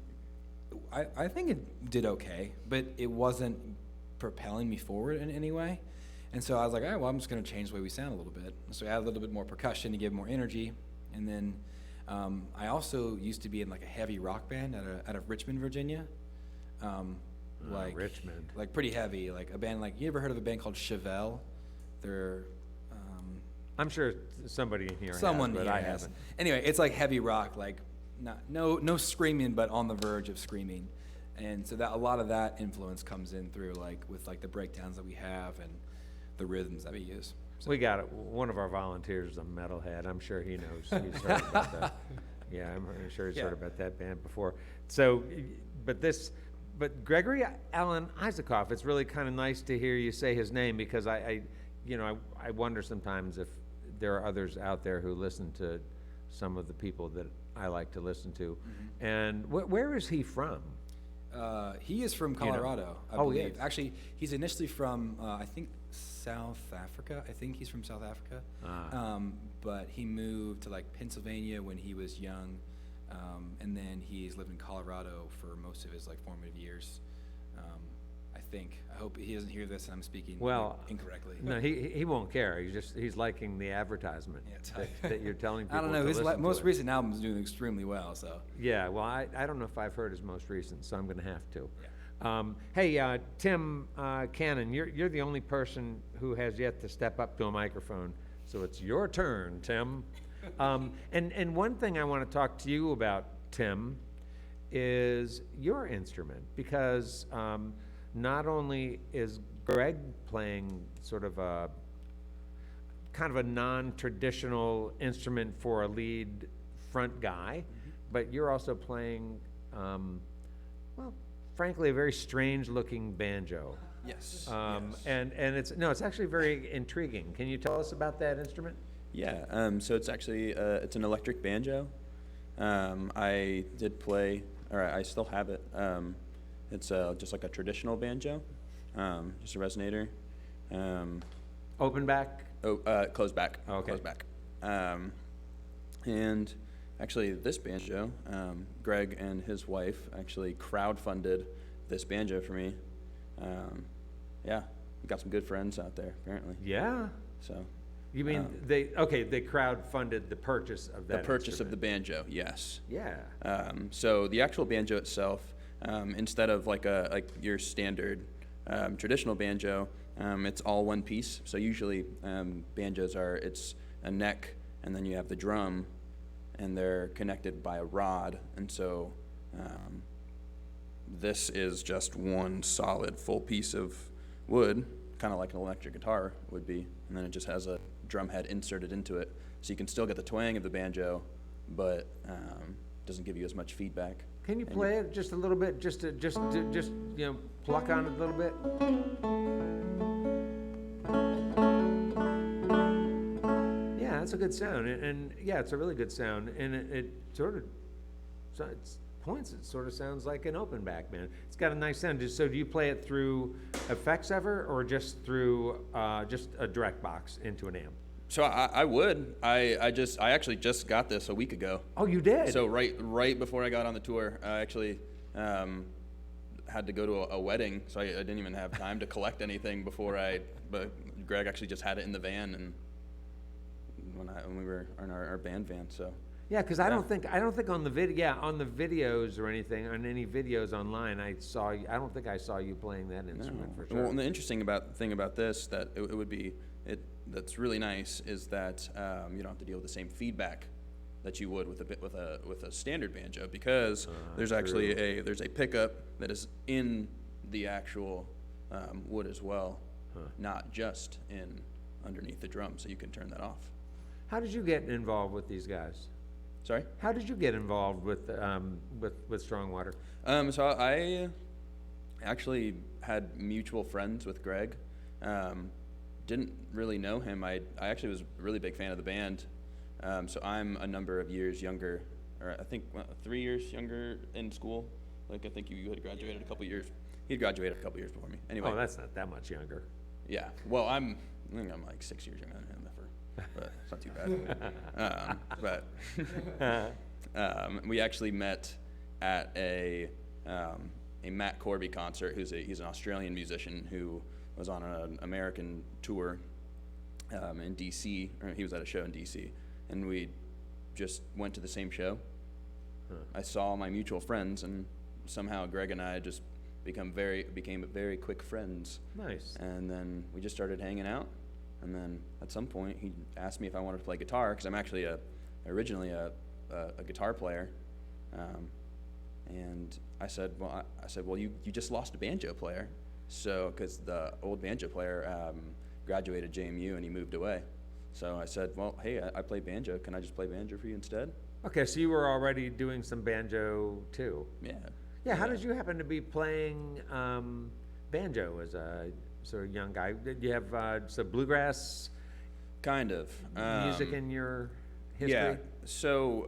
I think it did okay, but it wasn't propelling me forward in any way. And so I was like, all right, well, I'm just going to change the way we sound a little bit. So I add a little bit more percussion to give more energy. And then I also used to be in like a heavy rock band out of Richmond, Virginia. like Richmond. like pretty heavy. Like a band, like, you ever heard of a band called Chevelle? They're I'm sure somebody in here someone has, but here I has. haven't. Anyway, it's like heavy rock, like no screaming, but on the verge of screaming. And so that a lot of that influence comes in through, like, with like the breakdowns that we have and the rhythms that we use. So, We got it. One of our volunteers is a metalhead. I'm sure he knows. He's heard about that. Yeah, I'm sure he's heard about that band before. So, but Gregory Alan Isakov, it's really kind of nice to hear you say his name, because I wonder sometimes if there are others out there who listen to some of the people that I like to listen to. Mm-hmm. And where is he from? he is from You know. Colorado, I Oh, he believe. is. Actually, he's initially from, I think, South Africa. I think he's from South Africa. But he moved to, like, Pennsylvania when he was young. And then he's lived in Colorado for most of his, like, formative years. I think. I hope he doesn't hear this and I'm speaking, Well, like, incorrectly. No, he won't care. He's liking the advertisement Yeah, it's that you're telling people. I don't know. to His listen to most it. recent album is doing extremely well. So Yeah, well, I don't know if I've heard his most recent, so I'm going to have to. Hey, Tim Cannon, you're the only person who has yet to step up to a microphone, so it's your turn, Tim. And one thing I want to talk to you about, Tim, is your instrument, because not only is Greg playing sort of a kind of a non-traditional instrument for a lead front guy, but you're also playing, well, frankly, a very strange-looking banjo. yes. And it's actually very intriguing. Can you tell us about that instrument? Yeah, so it's actually it's an electric banjo. I did play, or I still have it. It's just like a traditional banjo, just a resonator. Open back? Closed back. Okay. Closed back. And actually, this banjo, Greg and his wife actually crowdfunded this banjo for me. Yeah, we got some good friends out there, apparently. Yeah. So You mean they crowdfunded the purchase of that the purchase of the instrument. banjo, yes. Yeah. So the actual banjo itself, instead of like your standard traditional banjo, it's all one piece. So usually banjos it's a neck, and then you have the drum, and they're connected by a rod. And so this is just one solid full piece of wood, kind of like an electric guitar would be, and then it just has a drum head inserted into it, so you can still get the twang of the banjo, but doesn't give you as much feedback. Can you play it just a little bit, just pluck on it a little bit? Yeah, that's a good sound, and yeah, it's a really good sound, and it sort of, so it's points, it sort of sounds like an open back, man. It's got a nice sound. So do you play it through effects ever, or just through just a direct box into an amp? So I would. I actually just got this a week ago. Oh, you did? So right before I got on the tour, I actually had to go to a wedding, so I didn't even have time to collect anything but Greg actually just had it in the van, and when we were in our band van, so. Yeah, because I don't think on the videos or anything, on any videos online, I don't think I saw you playing that instrument for sure. Well, and the interesting thing about this that that's really nice is that you don't have to deal with the same feedback that you would with a standard banjo, because there's actually there's a pickup that is in the actual wood as well, not just in underneath the drum, so you can turn that off. How did you get involved with these guys? Sorry? How did you get involved with Strongwater? So I actually had mutual friends with Greg. Didn't really know him. I actually was a really big fan of the band. So I'm a number of years younger, or I think 3 years younger in school. Like, I think you had graduated a couple years. He'd graduated a couple years before me. Anyway. Oh, that's not that much younger. Yeah. Well, I think I'm like 6 years younger than him, but it's not too bad. We actually met at a Matt Corby concert. He's an Australian musician who was on an American tour in DC. Or he was at a show in DC, and we just went to the same show. I saw my mutual friends, and somehow Greg and I just became very quick friends. Nice. And then we just started hanging out. And then at some point, he asked me if I wanted to play guitar, because I'm actually originally a guitar player. And I said, well, you just lost a banjo player. So, because the old banjo player graduated JMU and he moved away. So I said, well, hey, I play banjo. Can I just play banjo for you instead? Okay, so you were already doing some banjo too. Yeah. Yeah, how did you happen to be playing banjo as a sort of young guy? Did you have some bluegrass Kind of. music in your history? Yeah. So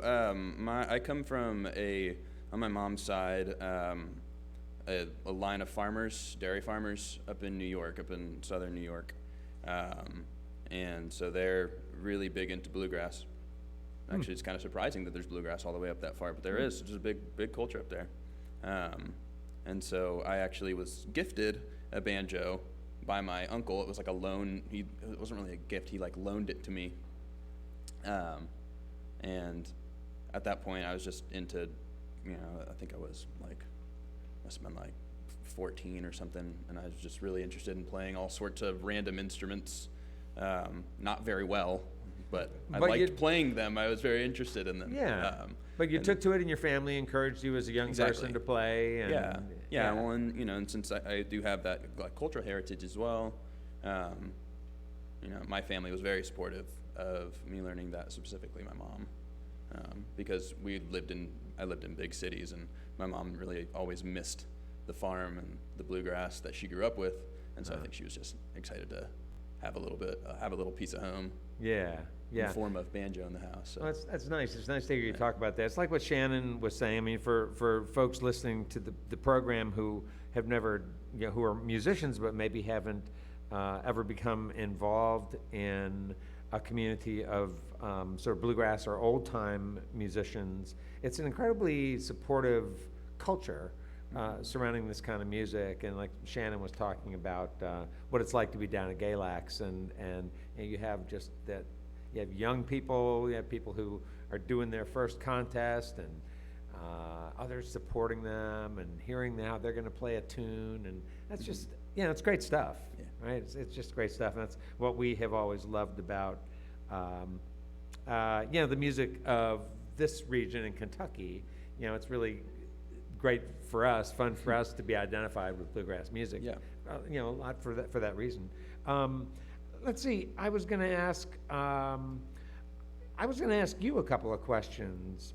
I come from on my mom's side, a line of farmers, dairy farmers up in New York, up in southern New York. And so they're really big into bluegrass. Actually, it's kind of surprising that there's bluegrass all the way up that far, but there is. There's a big culture up there. And so I actually was gifted a banjo by my uncle. It was like a loan. It wasn't really a gift. He like loaned it to me. And at that point, I was just into, I think I was like, must have been like 14 or something, and I was just really interested in playing all sorts of random instruments. Not very well, but I liked playing them. I was very interested in them. Yeah. But you took to it, and your family encouraged you as a young person to play. And, yeah. Well, and since I do have that like cultural heritage as well, my family was very supportive of me learning that, specifically my mom, because I lived in big cities, and my mom really always missed the farm and the bluegrass that she grew up with, and so I think she was just excited to have a little piece of home. Yeah. In the form of banjo in the house. So. Well, that's nice. It's nice to hear you talk about that. It's like what Shannon was saying. I mean, for folks listening to the program who have never, who are musicians but maybe haven't ever become involved in a community of sort of bluegrass or old time musicians, it's an incredibly supportive culture surrounding this kind of music. And like Shannon was talking about what it's like to be down at Galax, and you have just that. You have young people, you have people who are doing their first contest, and others supporting them and hearing how they're going to play a tune, and that's just, it's great stuff, right? It's just great stuff, and that's what we have always loved about, the music of this region in Kentucky. It's really great for us, fun for us to be identified with bluegrass music. Yeah. A lot for that reason. Let's see. I was going to ask you a couple of questions,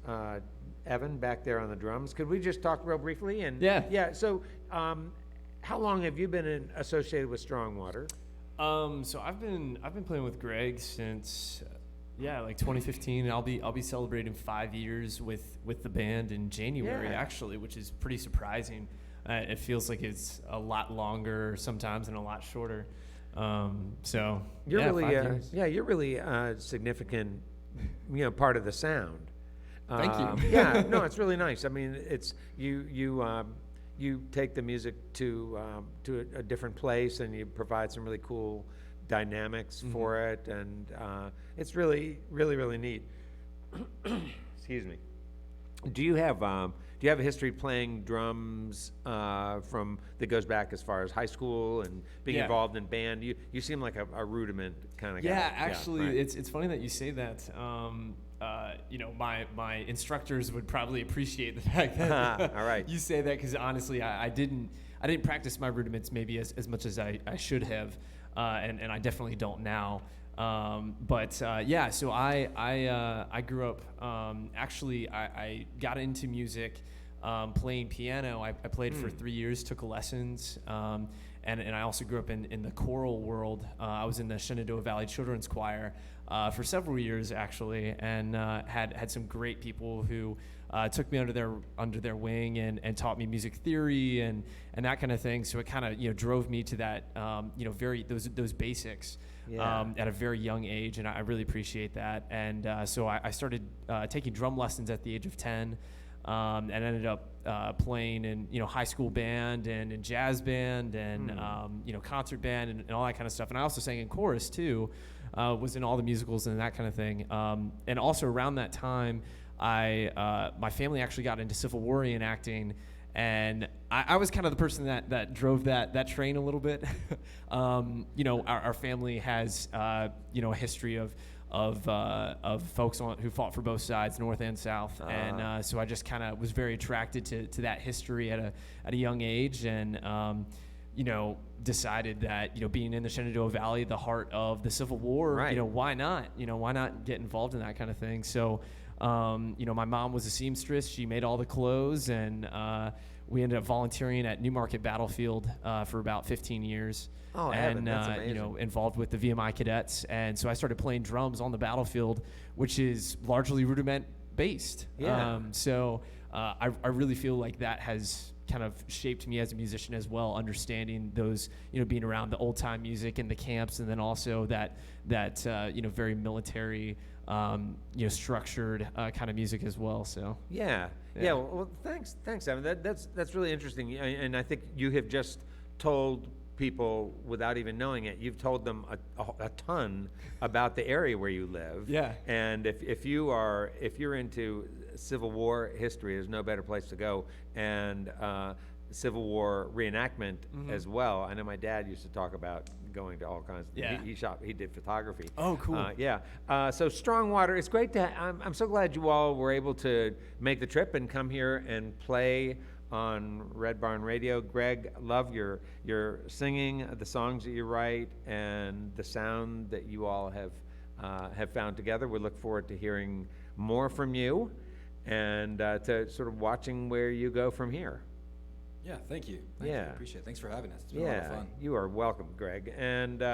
Evan, back there on the drums. Could we just talk real briefly? And yeah. So, how long have you been associated with Strongwater? So I've been playing with Greg since like 2015. I'll be celebrating 5 years with the band in January, actually, which is pretty surprising. It feels like it's a lot longer sometimes and a lot shorter. So you're really 5 years. you're really a significant part of the sound. Thank you. No, it's really nice. I mean, it's you take the music to a different place, and you provide some really cool dynamics for it, and it's really neat. Excuse me. Do you have a history playing drums from that goes back as far as high school and being involved in band? You seem like a rudiment kind of guy. Yeah, actually, right. it's funny that you say that. My instructors would probably appreciate the fact that all right. you say that, because honestly, I didn't practice my rudiments maybe as much as I should have, and I definitely don't now. So I grew up, actually I got into music, playing piano. I played for 3 years, took lessons, and I also grew up in the choral world. I was in the Shenandoah Valley Children's Choir for several years, actually, and had some great people who took me under their wing and taught me music theory and that kind of thing. So it kind of drove me to that those basics. At a very young age, and I really appreciate that. And so I started taking drum lessons at the age of 10, and ended up playing in high school band and in jazz band and concert band and all that kind of stuff. And I also sang in chorus too, was in all the musicals and that kind of thing. And also around that time, my family actually got into Civil War reenacting. And I was kind of the person that drove that train a little bit. Our family has, a history of folks who fought for both sides, North and South. And so I just kind of was very attracted to that history at a young age. And, decided that, being in the Shenandoah Valley, the heart of the Civil War, Right. Why not get involved in that kind of thing? So, my mom was a seamstress. She made all the clothes, and we ended up volunteering at Newmarket Battlefield for about 15 years. Oh, and that's amazing. involved with the VMI cadets. And so I started playing drums on the battlefield, which is largely rudiment based. Yeah. I really feel like that has kind of shaped me as a musician as well, understanding those, being around the old time music and the camps, and then also that very military, structured kind of music as well. So Yeah. Yeah. Well, thanks, Evan. That's really interesting, and I think you have just told people without even knowing it. You've told them a ton about the area where you live. Yeah. And if you're into Civil War history, there's no better place to go. And Civil War reenactment as well. I know my dad used to talk about going to all kinds. Yeah. He did photography. Oh, cool. So Strongwater, it's great to. I'm so glad you all were able to make the trip and come here and play on Red Barn Radio. Greg, love your singing, the songs that you write, and the sound that you all have found together. We look forward to hearing more from you, and to sort of watching where you go from here. Yeah, thank you. Thank you. Yeah. Appreciate it. Thanks for having us. It's been a lot of fun. You are welcome, Greg. And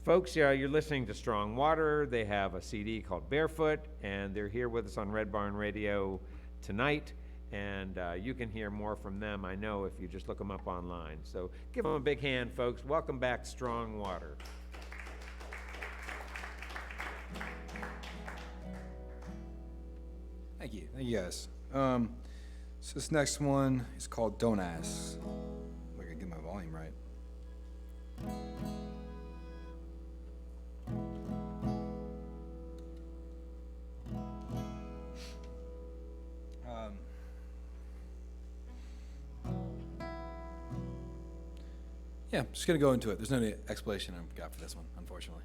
folks, you're listening to Strong Water. They have a CD called Barefoot, and they're here with us on Red Barn Radio tonight. And you can hear more from them, I know, if you just look them up online. So give them a big hand, folks. Welcome back, Strong Water. Thank you. Thank you, guys. So this next one is called Don't Ask. If I can get my volume right. Yeah, I'm just going to go into it. There's no explanation I've got for this one, unfortunately.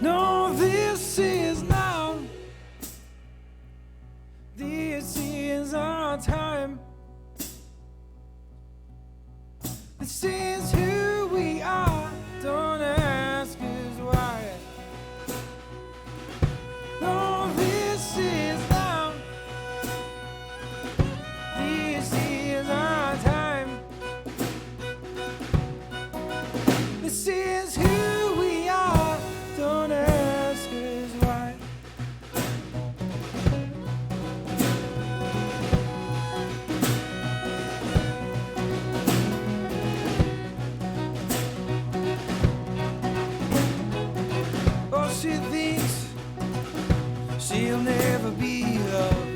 No, this is now. This is our time. This is who we are. Don't ask us why. No, this is now. This is our time. This is who we are. Don't ask us why. Oh, she thinks she'll never be loved.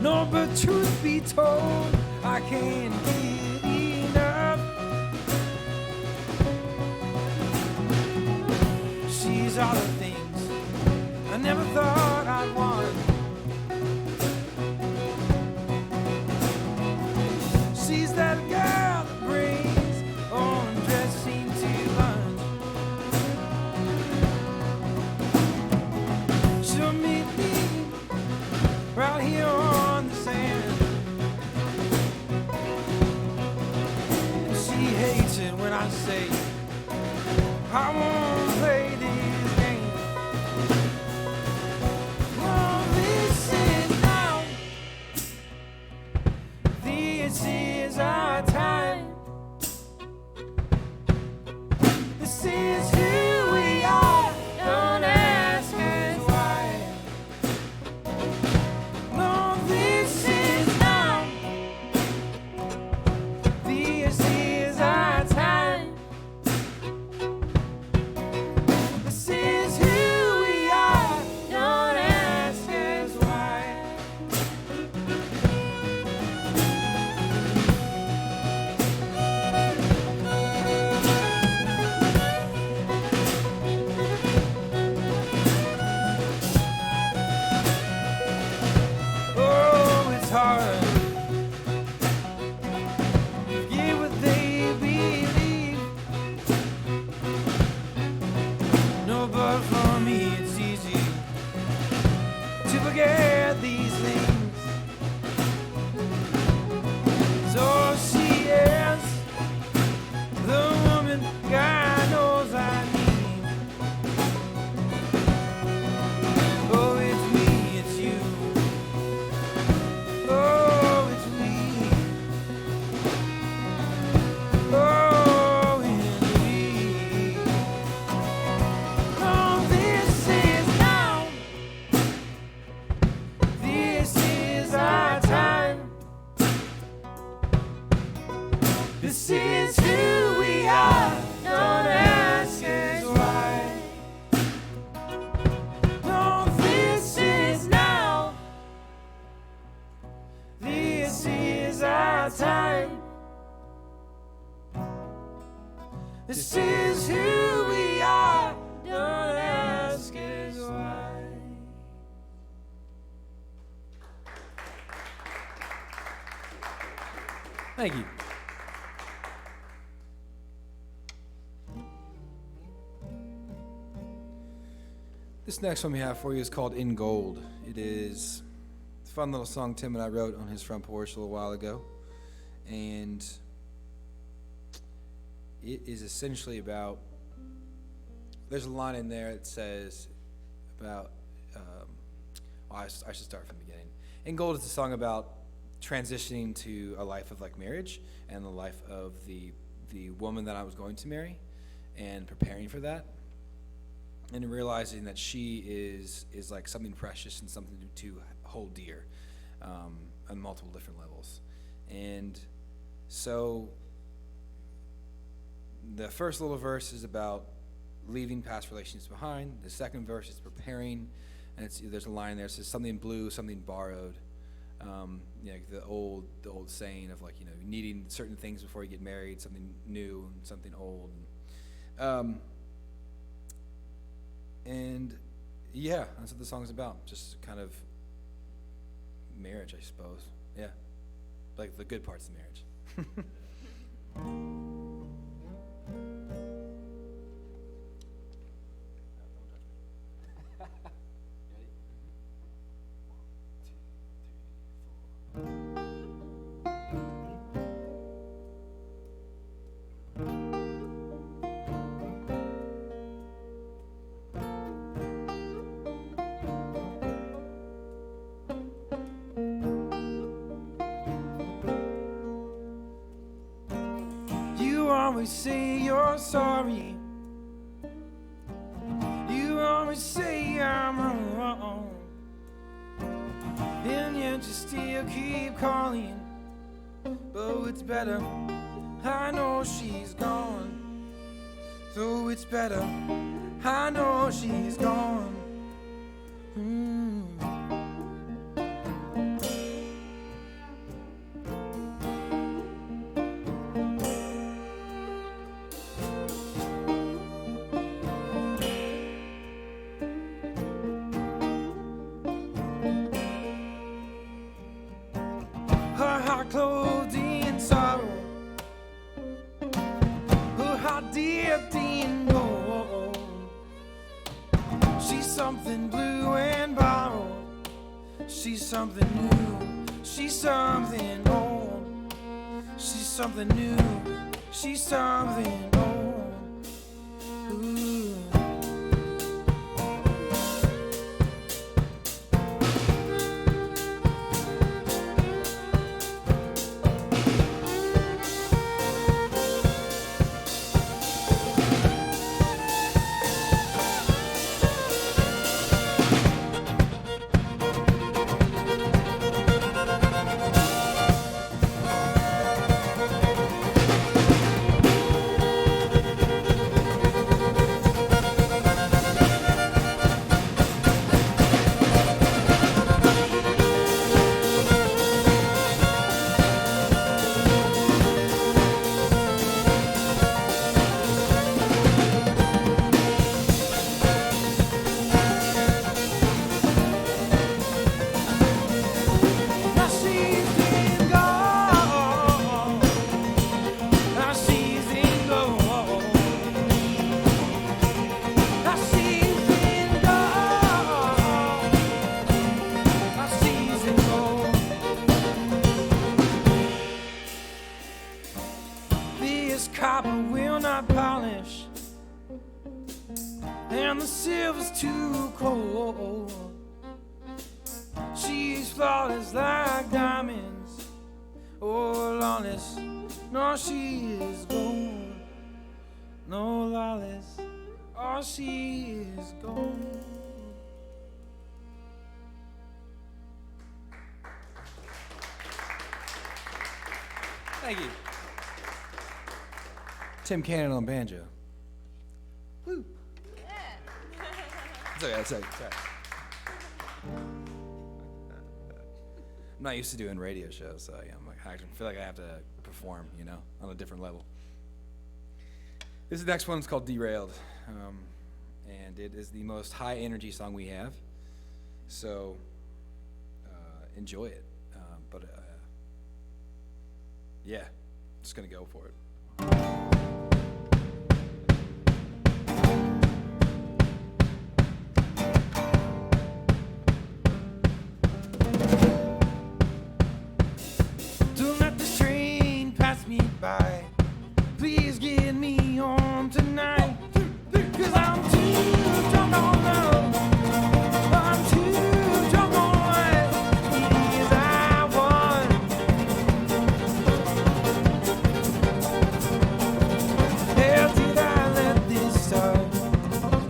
No, but truth be told, I can't get enough. She's all the things I never thought I'd want. She's that girl that brings on dressing to lunch. She'll meet me right here on the sand. And she hates it when I say I won't play this game. Oh, this is now. This is our time. This is who we are. Don't ask us why. This is who we are. Don't ask us why. No, this is now. This is our time. This is who we are. Don't ask us why. Thank you. This next one we have for you is called In Gold. It is a fun little song Tim and I wrote on his front porch a little while ago. And it is essentially about, there's a line in there that says about, I should start from the beginning. In Gold is a song about transitioning to a life of like marriage and the life of the woman that I was going to marry and preparing for that. And realizing that she is like something precious and something to hold dear on multiple different levels. And so the first little verse is about leaving past relations behind. The second verse is preparing, and there's a line there that says something blue, something borrowed. The old saying of like, needing certain things before you get married, something new and something old. And yeah, that's what the song's about. Just kind of marriage, I suppose. Yeah. Like the good parts of marriage. You always say you're sorry. You always say I'm wrong. And yet you still keep calling. But it's better, I know she's gone. So it's better, I know she's gone. Her heart clothed in sorrow, her heart dipped in gold. She's something blue and borrowed. She's something new. She's something old. She's something new. She's something old. Ooh. and the silver's too cold. She's flawless like diamonds, oh lawless, no she is gold. No lawless, oh she is gold. Thank you. Tim Cannon on banjo. Woo. It's okay, it's okay. I'm not used to doing radio shows, so I'm like, I feel like I have to perform, you know, on a different level. This next one's called Derailed, and it is the most high energy song we have. So enjoy it. Yeah, just gonna go for it. Don't let this train pass me by. Please get me home tonight. 'Cause I'm too drunk on love. I'm too drunk on what it is I want. How did I let this start?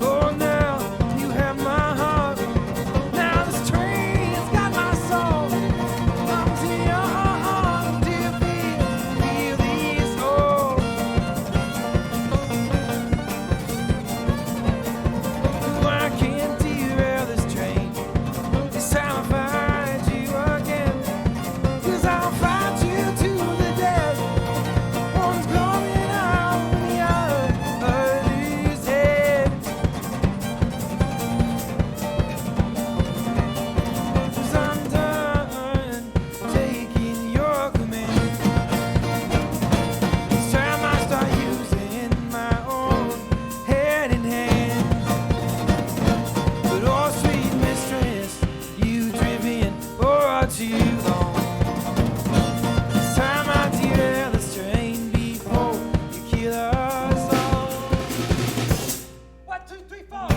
Oh, now you have my heart. Now this train's got my soul. I'm too young to feel this old. I can't derail this train. This time I'll find you again. 'Cause I'll fight you to the death. One's coming out when the other's head. 'Cause I'm done taking your command. It's time I start using my own head in hand. But oh, sweet mistress, you've driven for too long. It's time I derail this train before you kill us all. 1, 2, 3, 4.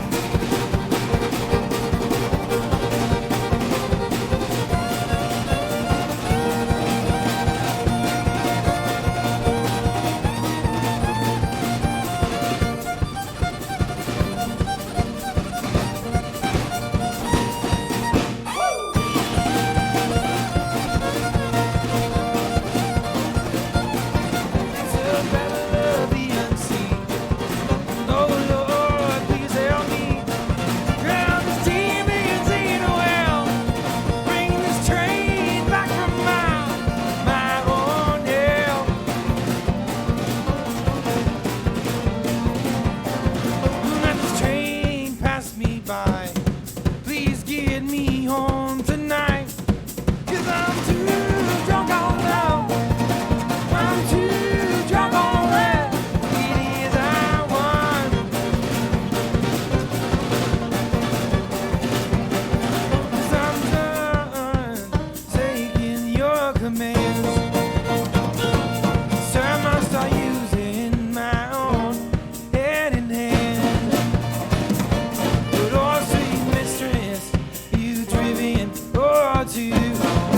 It's a battle of the unseen. Oh Lord, please help me. Drown this demons in a well. Bring this train back from my own hell. Let this train pass me by. Please get me home tonight. 'Cause I'm too drunk on love. I'm too drunk on what it is I want. 'Cause I'm done taking your commands. It's time I start using my own head in hand. But oh, sweet mistress, you've driven for too long.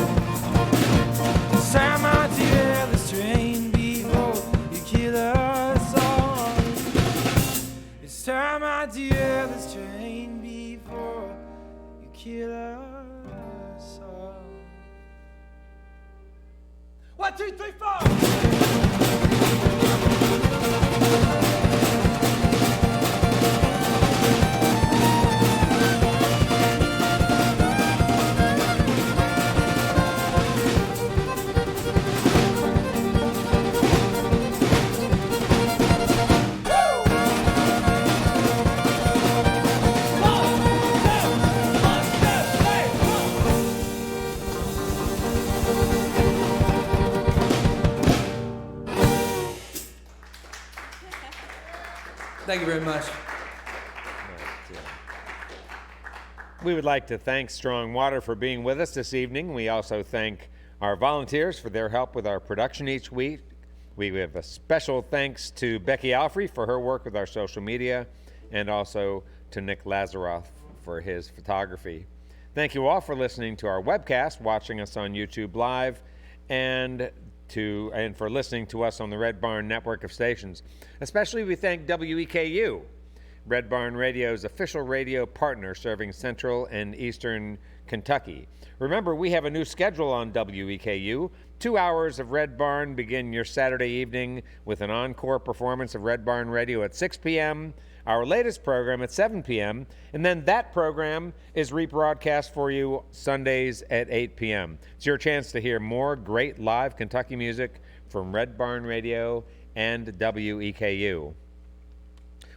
It's time I derail this train before you kill us all. It's time I derail this train before you kill us all. 1, 2, 3, 4. Thank you very much. We would like to thank Strong Water for being with us this evening. We also thank our volunteers for their help with our production each week. We have a special thanks to Becky Alfrey for her work with our social media, and also to Nick Lazaroff for his photography. Thank you all for listening to our webcast, watching us on YouTube Live, and for listening to us on the Red Barn network of stations. Especially we thank WEKU. Red Barn Radio's official radio partner serving central and eastern Kentucky. Remember, we have a new schedule on WEKU. 2 hours of Red Barn begin your Saturday evening with an encore performance of Red Barn Radio at 6 p.m., our latest program at 7 p.m., and then that program is rebroadcast for you Sundays at 8 p.m. It's your chance to hear more great live Kentucky music from Red Barn Radio and WEKU.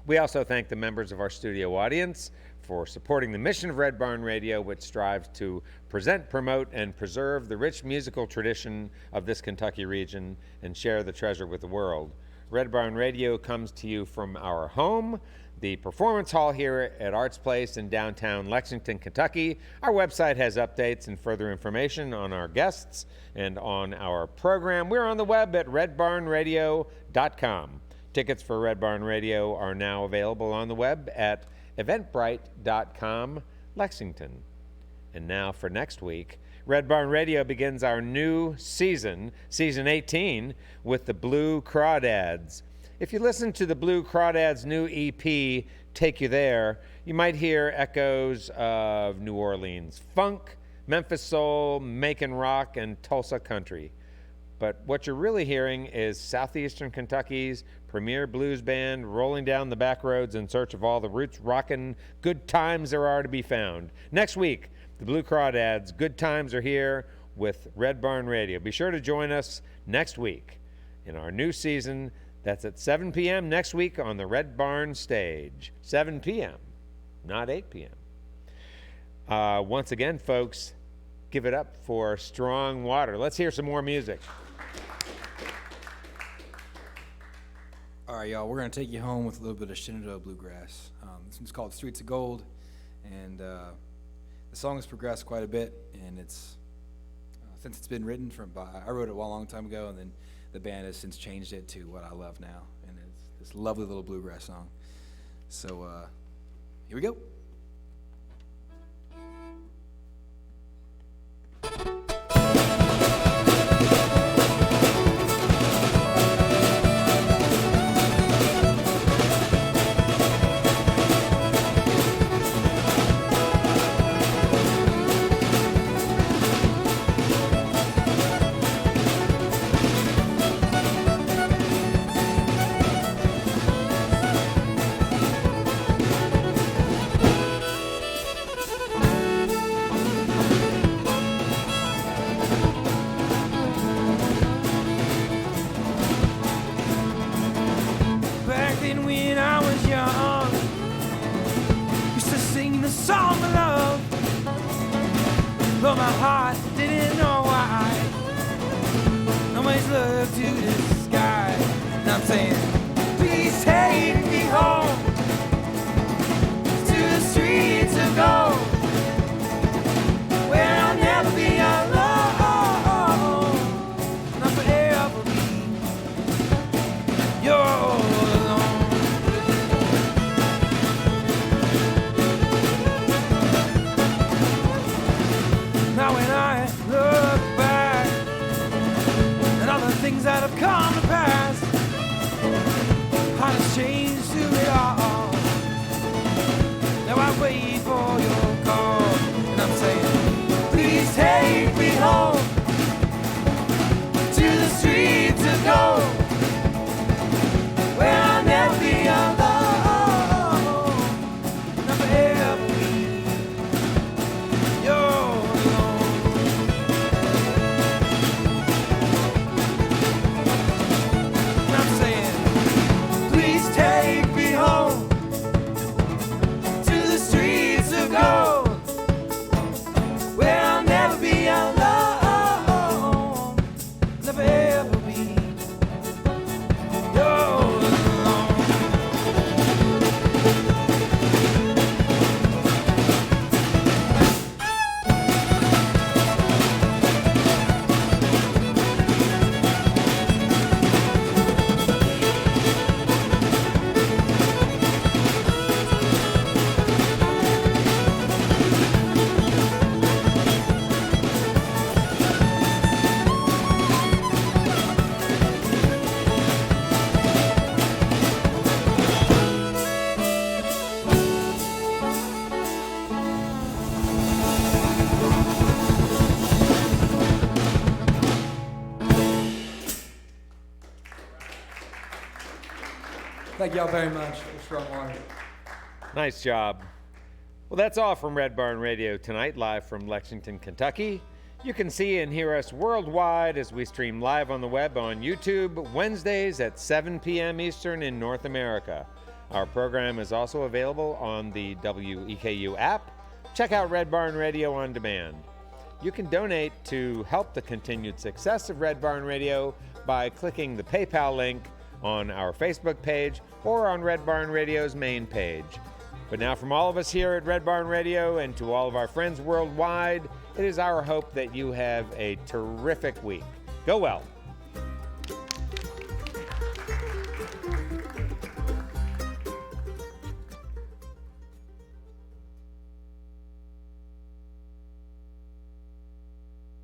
We also thank the members of our studio audience for supporting the mission of Red Barn Radio, which strives to present, promote, and preserve the rich musical tradition of this Kentucky region and share the treasure with the world. Red Barn Radio comes to you from our home, the Performance Hall here at Arts Place in downtown Lexington, Kentucky. Our website has updates and further information on our guests and on our program. We're on the web at redbarnradio.com. Tickets for Red Barn Radio are now available on the web at eventbrite.com, Lexington. And now for next week, Red Barn Radio begins our new season, season 18, with the Blue Crawdads. If you listen to the Blue Crawdads' new EP, Take You There, you might hear echoes of New Orleans funk, Memphis soul, Macon rock, and Tulsa country. But what you're really hearing is southeastern Kentucky's premier blues band rolling down the back roads in search of all the roots rockin' good times there are to be found. Next week, the Blue Crawdads' Good Times Are Here with Red Barn Radio. Be sure to join us next week in our new season. That's at 7 p.m. next week on the Red Barn stage. 7 p.m., not 8 p.m. Once again, folks, give it up for Strong Water. Let's hear some more music. All right, y'all, we're going to take you home with a little bit of Shenandoah Bluegrass. This one's called Streets of Gold, and the song has progressed quite a bit, and it's since it's been written I wrote it a long time ago, and then the band has since changed it to what I love now, and it's this lovely little bluegrass song. So here we go. But my heart didn't know why. Nobody's looked to the sky. And I'm saying, please take me home to the streets of gold, where I'll never be alone. And I'll forever be yours. Now when I look back at all the things that have come to pass, heart has changed through it all. Now I wait for your call, and I'm saying, please take me home to the streets of gold, where I'll never be alone, and I'll forever be yours. Take me home to the streets of gold, where I'll never be alone, never ever be Thank y'all very much for Strong Water. Nice job. Well, that's all from Red Barn Radio tonight, live from Lexington, Kentucky. You can see and hear us worldwide as we stream live on the web on YouTube Wednesdays at 7 p.m. Eastern in North America. Our program is also available on the WEKU app. Check out Red Barn Radio on demand. You can donate to help the continued success of Red Barn Radio by clicking the PayPal link on our Facebook page or on Red Barn Radio's main page. But now from all of us here at Red Barn Radio and to all of our friends worldwide, it is our hope that you have a terrific week. Go well.